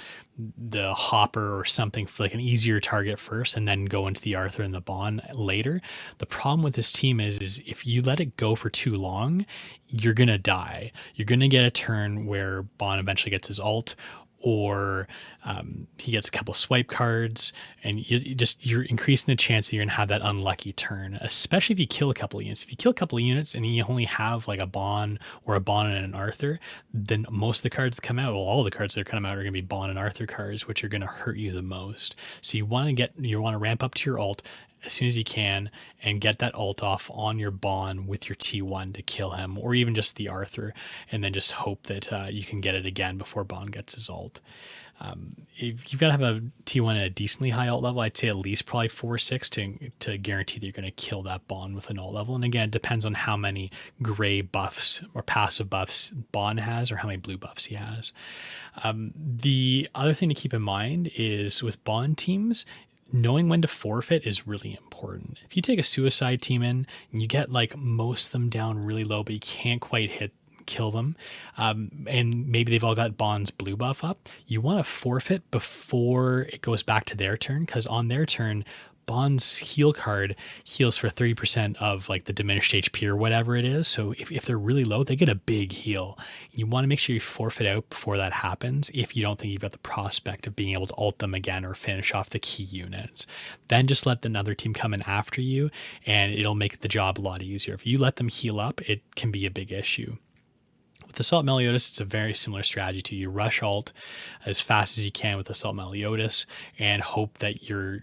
Hopper or something for like an easier target first, and then go into the Arthur and the Bond later. The problem with this team is if you let it go for too long, you're going to die. You're going to get a turn where Bond eventually gets his ult, or he gets a couple swipe cards, and you're increasing the chance that you're gonna have that unlucky turn, especially if you kill a couple of units. If you kill a couple of units and you only have like a Bond or a Bond and an Arthur, then most of the cards that come out, well, all the cards that are coming out are gonna be Bond and Arthur cards, which are gonna hurt you the most. So you want to ramp up to your ult as soon as you can and get that ult off on your Bond with your T1 to kill him, or even just the Arthur, and then just hope that you can get it again before Bond gets his ult. If you've got to have a T1 at a decently high ult level, I'd say at least probably 4/6 to guarantee that you're going to kill that Bond with an ult level. And again, it depends on how many gray buffs or passive buffs Bond has, or how many blue buffs he has. The other thing to keep in mind is with Bond teams, knowing when to forfeit is really important. If you take a suicide team in and you get like most of them down really low, but you can't quite kill them, and maybe they've all got Bond's blue buff up, you want to forfeit before it goes back to their turn, because on their turn, Bond's heal card heals for 30% of like the diminished HP or whatever it is. So if they're really low, they get a big heal. You want to make sure you forfeit out before that happens if you don't think you've got the prospect of being able to ult them again or finish off the key units. Then just let another team come in after you, and it'll make the job a lot easier. If you let them heal up, it can be a big issue. With Assault Meliodas, it's a very similar strategy to you rush ult as fast as you can with Assault Meliodas and hope that your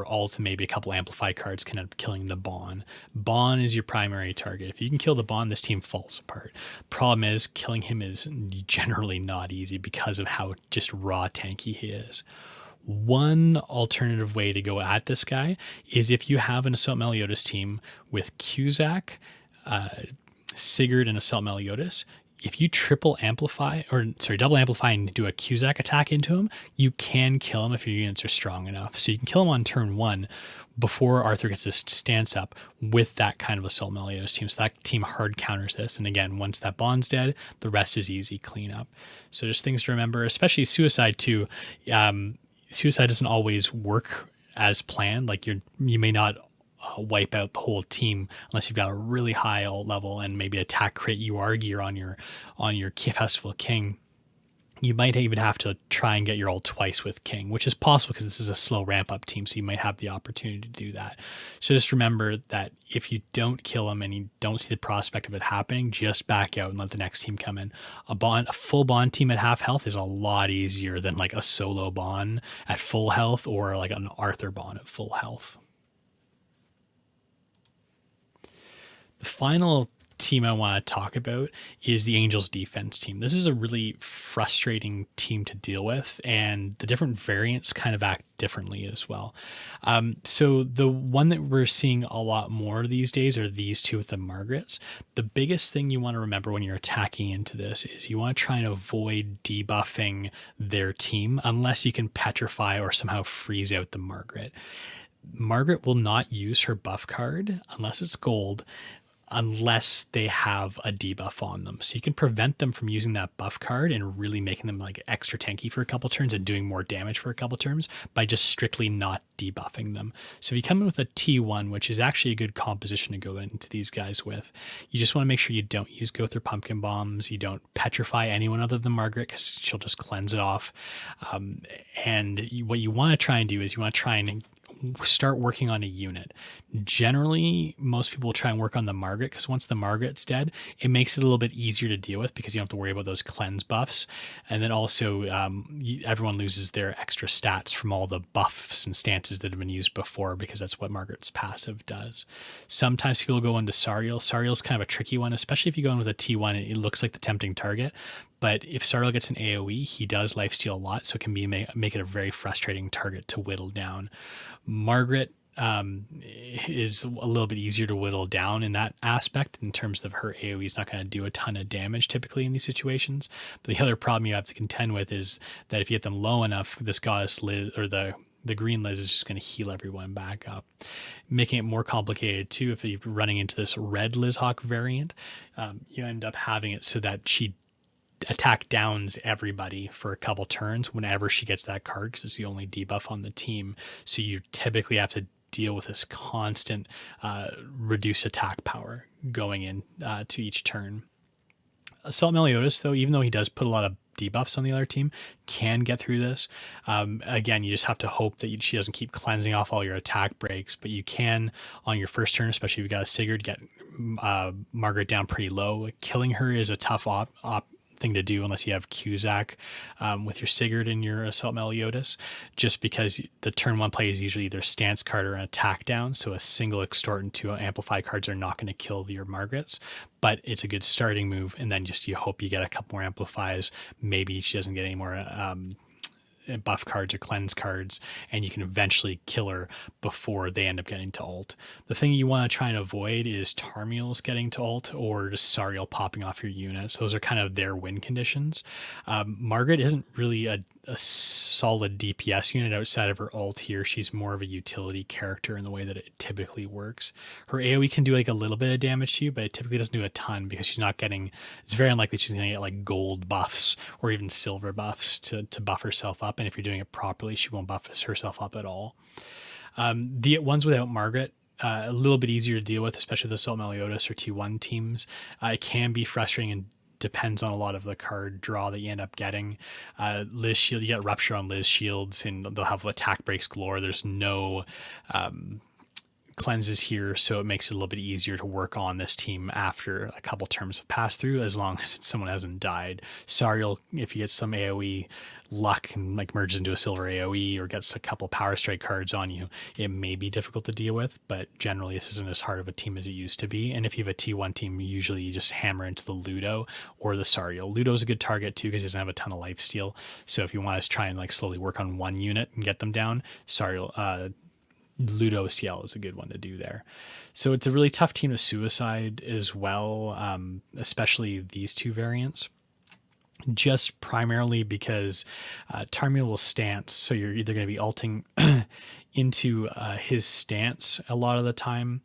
ult and maybe a couple amplify cards can end up killing the Bond. Bond is your primary target. If you can kill the Bond, this team falls apart. Problem is, killing him is generally not easy because of how just raw tanky he is. One alternative way to go at this guy is if you have an Assault Meliodas team with Cusack, Sigurd, and Assault Meliodas, if you triple amplify, or sorry, double amplify and do a Cusack attack into him, you can kill him if your units are strong enough. So you can kill him on turn 1 before Arthur gets his stance up with that kind of Assault Meliodas team. So that team hard counters this. And again, once that bond's dead, the rest is easy cleanup. So just things to remember, especially Suicide too. Suicide doesn't always work as planned. Like you may not wipe out the whole team unless you've got a really high ult level and maybe attack crit UR gear on your Festival King. You might even have to try and get your ult twice with King, which is possible because this is a slow ramp up team, so you might have the opportunity to do that. So just remember that if you don't kill him and you don't see the prospect of it happening, just back out and let the next team come in. A full bond team at half health is a lot easier than like a solo bond at full health or like an Arthur bond at full health. The final team I want to talk about is the Angels defense team. This is a really frustrating team to deal with, and the different variants kind of act differently as well. So the one that we're seeing a lot more these days are these two with the Margarets. The biggest thing you want to remember when you're attacking into this is you want to try and avoid debuffing their team unless you can petrify or somehow freeze out the Margaret. Margaret will not use her buff card unless it's gold, unless they have a debuff on them. So you can prevent them from using that buff card and really making them like extra tanky for a couple turns and doing more damage for a couple turns by just strictly not debuffing them. So if you come in with a T1, which is actually a good composition to go into these guys with, you just want to make sure you don't use Go Through Pumpkin Bombs. You don't petrify anyone other than Margaret because she'll just cleanse it off. And what you want to try and do is you want to try and start working on a unit. Generally, most people will try and work on the Margaret because once the Margaret's dead, it makes it a little bit easier to deal with because you don't have to worry about those cleanse buffs. And then also, everyone loses their extra stats from all the buffs and stances that have been used before because that's what Margaret's passive does. Sometimes people go into Sariel. Sariel's kind of a tricky one, especially if you go in with a T1, it looks like the tempting target. But if Sariel gets an AoE, he does lifesteal a lot, so it can make it a very frustrating target to whittle down. Margaret is a little bit easier to whittle down in that aspect in terms of her AoE is not going to do a ton of damage typically in these situations. But the other problem you have to contend with is that if you get them low enough, this goddess Liz or the green Liz is just going to heal everyone back up, making it more complicated too. If you're running into this red Lizhawk variant, you end up having it so that she attack downs everybody for a couple turns whenever she gets that card because it's the only debuff on the team. So you typically have to deal with this constant reduced attack power going in to each turn. Assault Meliodas, though, even though he does put a lot of debuffs on the other team, can get through this. Again, you just have to hope that she doesn't keep cleansing off all your attack breaks, but you can, on your first turn, especially if you got a Sigurd, get Margaret down pretty low. Killing her is a tough thing to do unless you have Cusack with your Sigurd and your Assault Meliodas, just because the turn 1 play is usually either stance card or an attack down, so a single extort and 2 amplify cards are not going to kill your Margarets, but it's a good starting move, and then just you hope you get a couple more amplifies. Maybe she doesn't get any more buff cards or cleanse cards, and you can eventually kill her before they end up getting to ult. The thing you want to try and avoid is Tarmiel's getting to ult or just Sariel popping off your units. Those are kind of their win conditions. Margaret isn't really a solid DPS unit outside of her ult here. She's more of a utility character in the way that it typically works. Her AoE can do like a little bit of damage to you, but it typically doesn't do a ton because she's not getting, it's very unlikely she's going to get like gold buffs or even silver buffs to buff herself up. And if you're doing it properly, she won't buff herself up at all. The ones without Margaret, a little bit easier to deal with, especially the Assault Meliodas or T1 teams. It can be frustrating and depends on a lot of the card draw that you end up getting. Liz Shield, you get Rupture on Liz Shields, and they'll have attack breaks galore. There's no cleanses here, so it makes it a little bit easier to work on this team after a couple terms have passed through, as long as someone hasn't died. Sariel, if you get some AoE luck and like merges into a silver AoE or gets a couple power strike cards on you, it may be difficult to deal with, but generally this isn't as hard of a team as it used to be. And if you have a T1 team, usually you just hammer into the Ludo or the Sariel. Ludo's a good target too because he doesn't have a ton of life steal. So if you want to try and like slowly work on one unit and get them down, Sariel, Ludos Yell is a good one to do there. So it's a really tough team to suicide as well, especially these two variants. Just primarily because Tarmiel will stance, so you're either going to be ulting into his stance a lot of the time,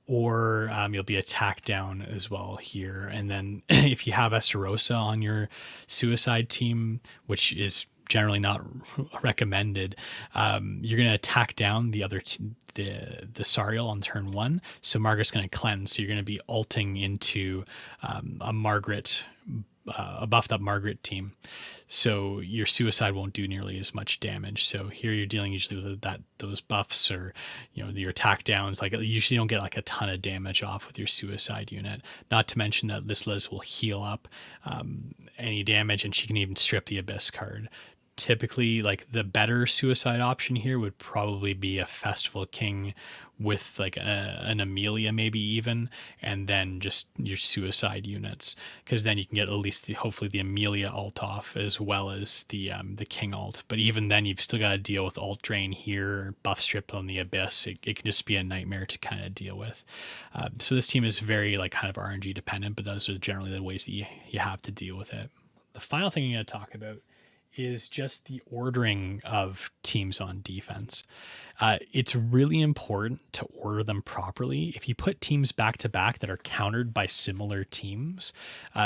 or you'll be attacked down as well here. And then if you have Esterosa on your suicide team, which is generally not recommended, you're going to attack down the other the Sariel on turn 1. So Margaret's going to cleanse, so you're going to be ulting into a Margaret, a buffed up Margaret team, so your suicide won't do nearly as much damage. So here you're dealing usually with those buffs, or your attack downs. Like, you usually don't get like a ton of damage off with your suicide unit. Not to mention that this Liz will heal up any damage, and she can even strip the Abyss card. Typically, like, the better suicide option here would probably be a Festival King with like an Amelia, maybe even, and then just your suicide units, because then you can get at least hopefully the Amelia ult off, as well as the King ult. But even then, you've still got to deal with ult drain here, buff strip on the Abyss. It can just be a nightmare to kind of deal with. So this team is very like kind of RNG dependent, but those are generally the ways that you have to deal with it. The final thing I'm going to talk about is just the ordering of teams on defense. It's really important to order them properly. If you put teams back to back that are countered by similar teams,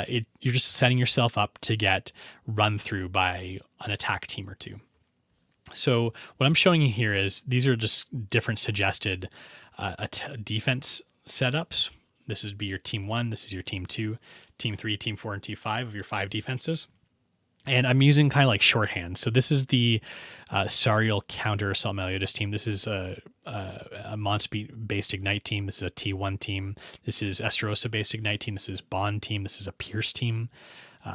you're just setting yourself up to get run through by an attack team or two. So what I'm showing you here is these are just different suggested defense setups. This would be your team 1, this is your team 2, team 3, team 4, and team 5 of your 5 defenses. And I'm using kind of like shorthand. So this is the Sariel counter assault Meliodas team. This is a Monspeed based Ignite team. This is a T1 team. This is Esterosa based Ignite team. This is Bond team. This is a Pierce team,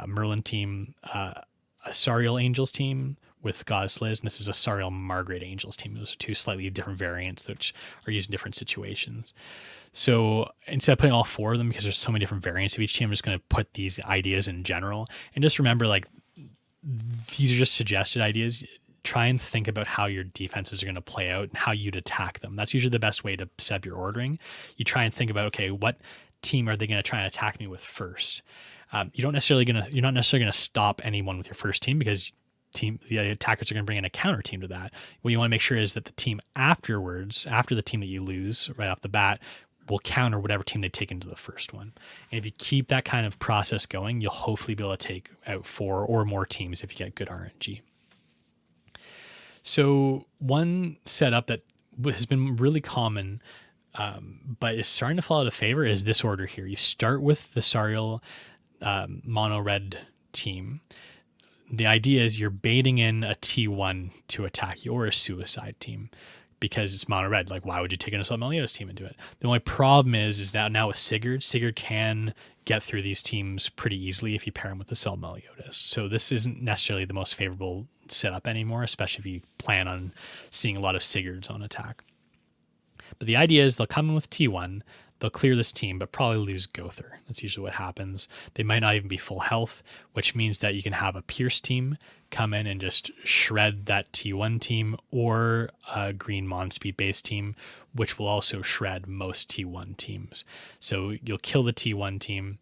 Merlin team, a Sariel Angels team with Goddess Liz, and this is a Sariel Margaret Angels team. Those are two slightly different variants which are used in different situations. So instead of putting all 4 of them, because there's so many different variants of each team, I'm just going to put these ideas in general. And just remember, like, these are just suggested ideas. Try and think about how your defenses are going to play out and how you'd attack them. That's usually the best way to set up your ordering. You try and think about, okay, what team are they going to try and attack me with first? You're not necessarily going to stop anyone with your first team, because the attackers are going to bring in a counter team to that. What you want to make sure is that the team afterwards, after the team that you lose right off the bat, will counter whatever team they take into the first one. And if you keep that kind of process going, you'll hopefully be able to take out 4 or more teams if you get good RNG. So one setup that has been really common, but is starting to fall out of favor, is this order here. You start with the Sariel mono red team. The idea is you're baiting in a T1 to attack you, or a suicide team, because it's mono red. Like, why would you take an Assault Meliodas team into it? The only problem is that now with Sigurd can get through these teams pretty easily if you pair him with Assault Meliodas. So this isn't necessarily the most favorable setup anymore, especially if you plan on seeing a lot of Sigurds on attack. But the idea is they'll come in with T1, they'll clear this team, but probably lose Gother. That's usually what happens. They might not even be full health, which means that you can have a Pierce team come in and just shred that T1 team, or a green Monspeed based team, which will also shred most T1 teams. So you'll kill the T1 team.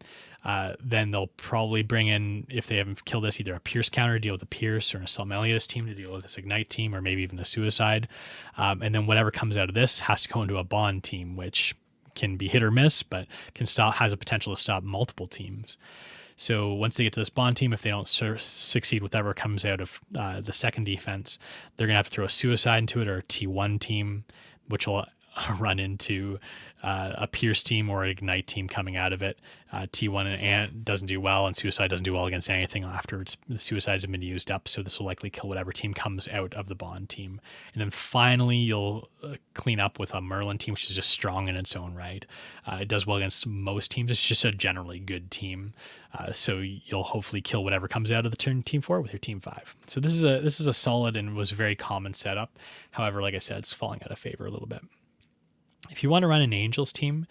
Then they'll probably bring in, if they haven't killed this, either a Pierce counter to deal with the Pierce, or an Assault Meliodas team to deal with this Ignite team, or maybe even a Suicide. And then whatever comes out of this has to go into a Bond team, which can be hit or miss, but has a potential to stop multiple teams. So once they get to this Bond team, if they don't succeed with whatever comes out of the second defense, they're going to have to throw a Suicide into it, or a T1 team, which will run into a Pierce team or an Ignite team coming out of it. T1 and doesn't do well, and Suicide doesn't do well against anything afterwards. The Suicides have been used up, so this will likely kill whatever team comes out of the Bond team. And then finally, you'll clean up with a Merlin team, which is just strong in its own right. It does well against most teams. It's just a generally good team. So you'll hopefully kill whatever comes out of the turn team 4 with your team 5. So this is a solid and was a very common setup. However, like I said, it's falling out of favor a little bit. If you want to run an Angels team,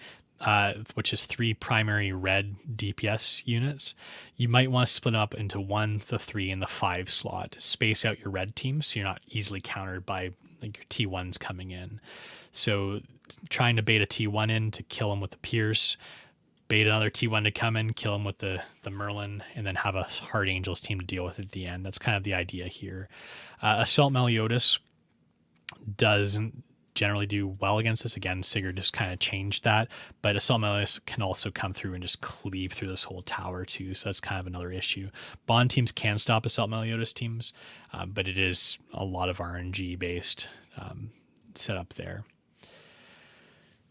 which is 3 primary red DPS units, you might want to split up into 1, the 3, and the 5 slot. Space out your red team so you're not easily countered by like your T1s coming in. So trying to bait a T1 in to kill him with the Pierce, bait another T1 to come in, kill him with the Merlin, and then have a Hard Angels team to deal with at the end. That's kind of the idea here. Assault Meliodas doesn't generally do well against this. Again, Sigurd just kind of changed that, but Assault Meliodas can also come through and just cleave through this whole tower too, so that's kind of another issue. Bond teams can stop Assault Meliodas teams, but it is a lot of RNG based setup there.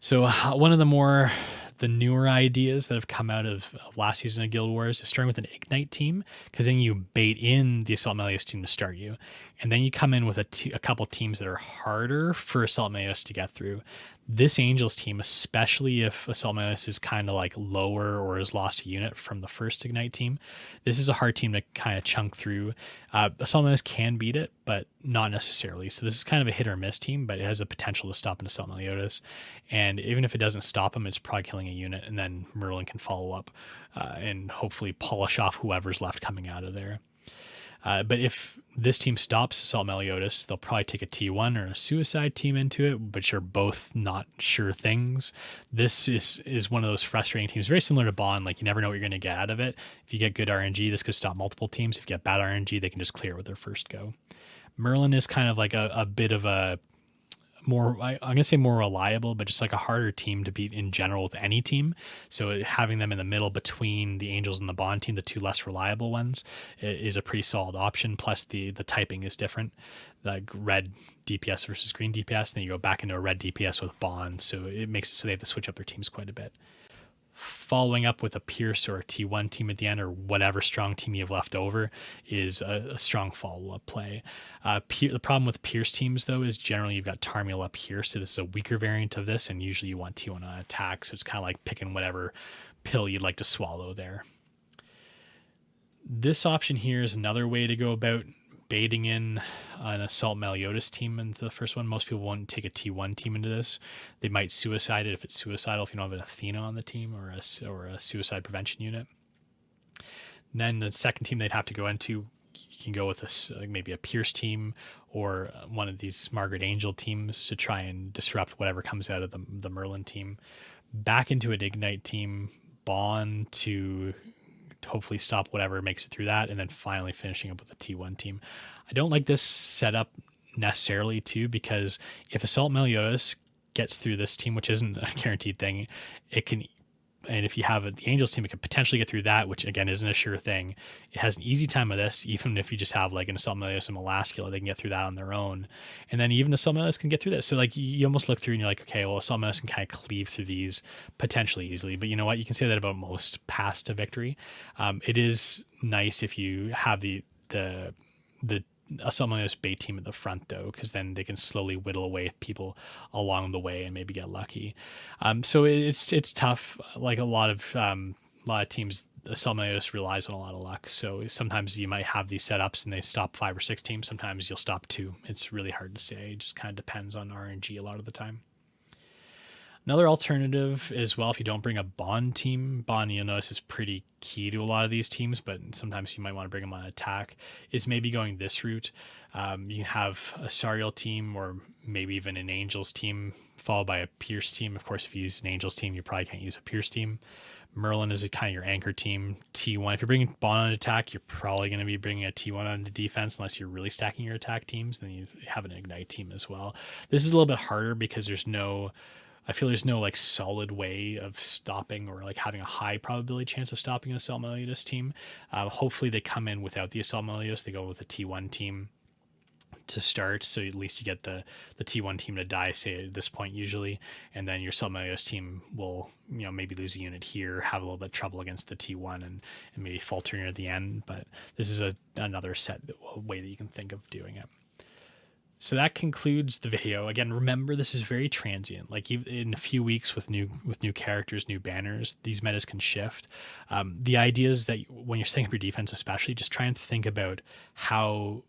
So one of the newer ideas that have come out of last season of Guild Wars is starting with an Ignite team, because then you bait in the Assault Meliodas team to start you, and then you come in with a couple teams that are harder for Assault Meliodas to get through. This Angels team, especially if Assault Meliodas is kind of like lower or has lost a unit from the first Ignite team, this is a hard team to kind of chunk through. Assault Meliodas can beat it, but not necessarily. So this is kind of a hit or miss team, but it has the potential to stop an Assault Meliodas. And even if it doesn't stop him, it's probably killing a unit, and then Merlin can follow up and hopefully polish off whoever's left coming out of there. But if this team stops Assault Meliodas, they'll probably take a T1 or a Suicide team into it, which are both not sure things. This is one of those frustrating teams, very similar to Bond. Like, you never know what you're going to get out of it. If you get good RNG, this could stop multiple teams. If you get bad RNG, they can just clear it with their first go. Merlin is kind of like a bit of a more, I'm going to say more reliable, but just like a harder team to beat in general with any team. So having them in the middle between the Angels and the Bond team, the two less reliable ones, is a pretty solid option. Plus the typing is different, like red DPS versus green DPS. Then you go back into a red DPS with Bond. So it makes it so they have to switch up their teams quite a bit. Following up with a Pierce or a T1 team at the end, or whatever strong team you have left over, is a strong follow-up play. The problem with Pierce teams, though, is generally you've got Tarmiel up here, so this is a weaker variant of this, and usually you want T1 on attack, so it's kind of like picking whatever pill you'd like to swallow there. This option here is another way to go about baiting in an Assault Meliodas team into the first one. Most people won't take a T1 team into this. They might suicide it if it's suicidal, if you don't have an Athena on the team or a suicide prevention unit. And then the second team they'd have to go into, you can go with maybe a Pierce team or one of these Margaret Angel teams to try and disrupt whatever comes out of the Merlin team. Back into an Ignite team, Bond to hopefully stop whatever makes it through that, and then finally finishing up with a T1 team. I don't like this setup necessarily too, because if Assault Meliodas gets through this team, which isn't a guaranteed thing, it can, and if you have the Angels team, it could potentially get through that, which again isn't a sure thing. It has an easy time of this, even if you just have like an Assault Meliodas and Melascula, they can get through that on their own. And then even Assault Meliodas can get through this. So like you almost look through and you're like, okay, well, Assault Meliodas can kind of cleave through these potentially easily. But you know what? You can say that about most paths to victory. It is nice if you have the Assault Meliodas bait team at the front, though, because then they can slowly whittle away people along the way and maybe get lucky. So it's tough. Like a lot of teams, Assault Meliodas relies on a lot of luck. So sometimes you might have these setups and they stop 5 or 6 teams. Sometimes you'll stop 2. It's really hard to say. It just kind of depends on RNG a lot of the time. Another alternative as well, if you don't bring a Bond team, Bond, you'll notice, is pretty key to a lot of these teams, but sometimes you might want to bring them on attack, is maybe going this route. You can have a Sariel team or maybe even an Angels team followed by a Pierce team. Of course, if you use an Angels team, you probably can't use a Pierce team. Merlin is kind of your anchor team. T1, if you're bringing Bond on attack, you're probably going to be bringing a T1 on to defense unless you're really stacking your attack teams. Then you have an Ignite team as well. This is a little bit harder because I feel there's no like solid way of stopping or like having a high probability chance of stopping an Assault Meliodas team. Hopefully they come in without the Assault Meliodas. They go with a T1 team to start, so at least you get the T1 team to die, say, at this point usually, and then your Assault Meliodas team will maybe lose a unit here, have a little bit of trouble against the T1, and maybe falter near the end. But this is another way that you can think of doing it. So that concludes the video. Again, remember, this is very transient. Like in a few weeks with new characters, new banners, these metas can shift. The idea is that when you're setting up your defense, especially, just try and think about how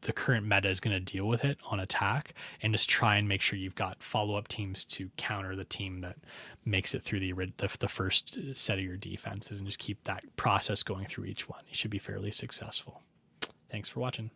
the current meta is going to deal with it on attack, and just try and make sure you've got follow-up teams to counter the team that makes it through the first set of your defenses, and just keep that process going through each one. You should be fairly successful. Thanks for watching.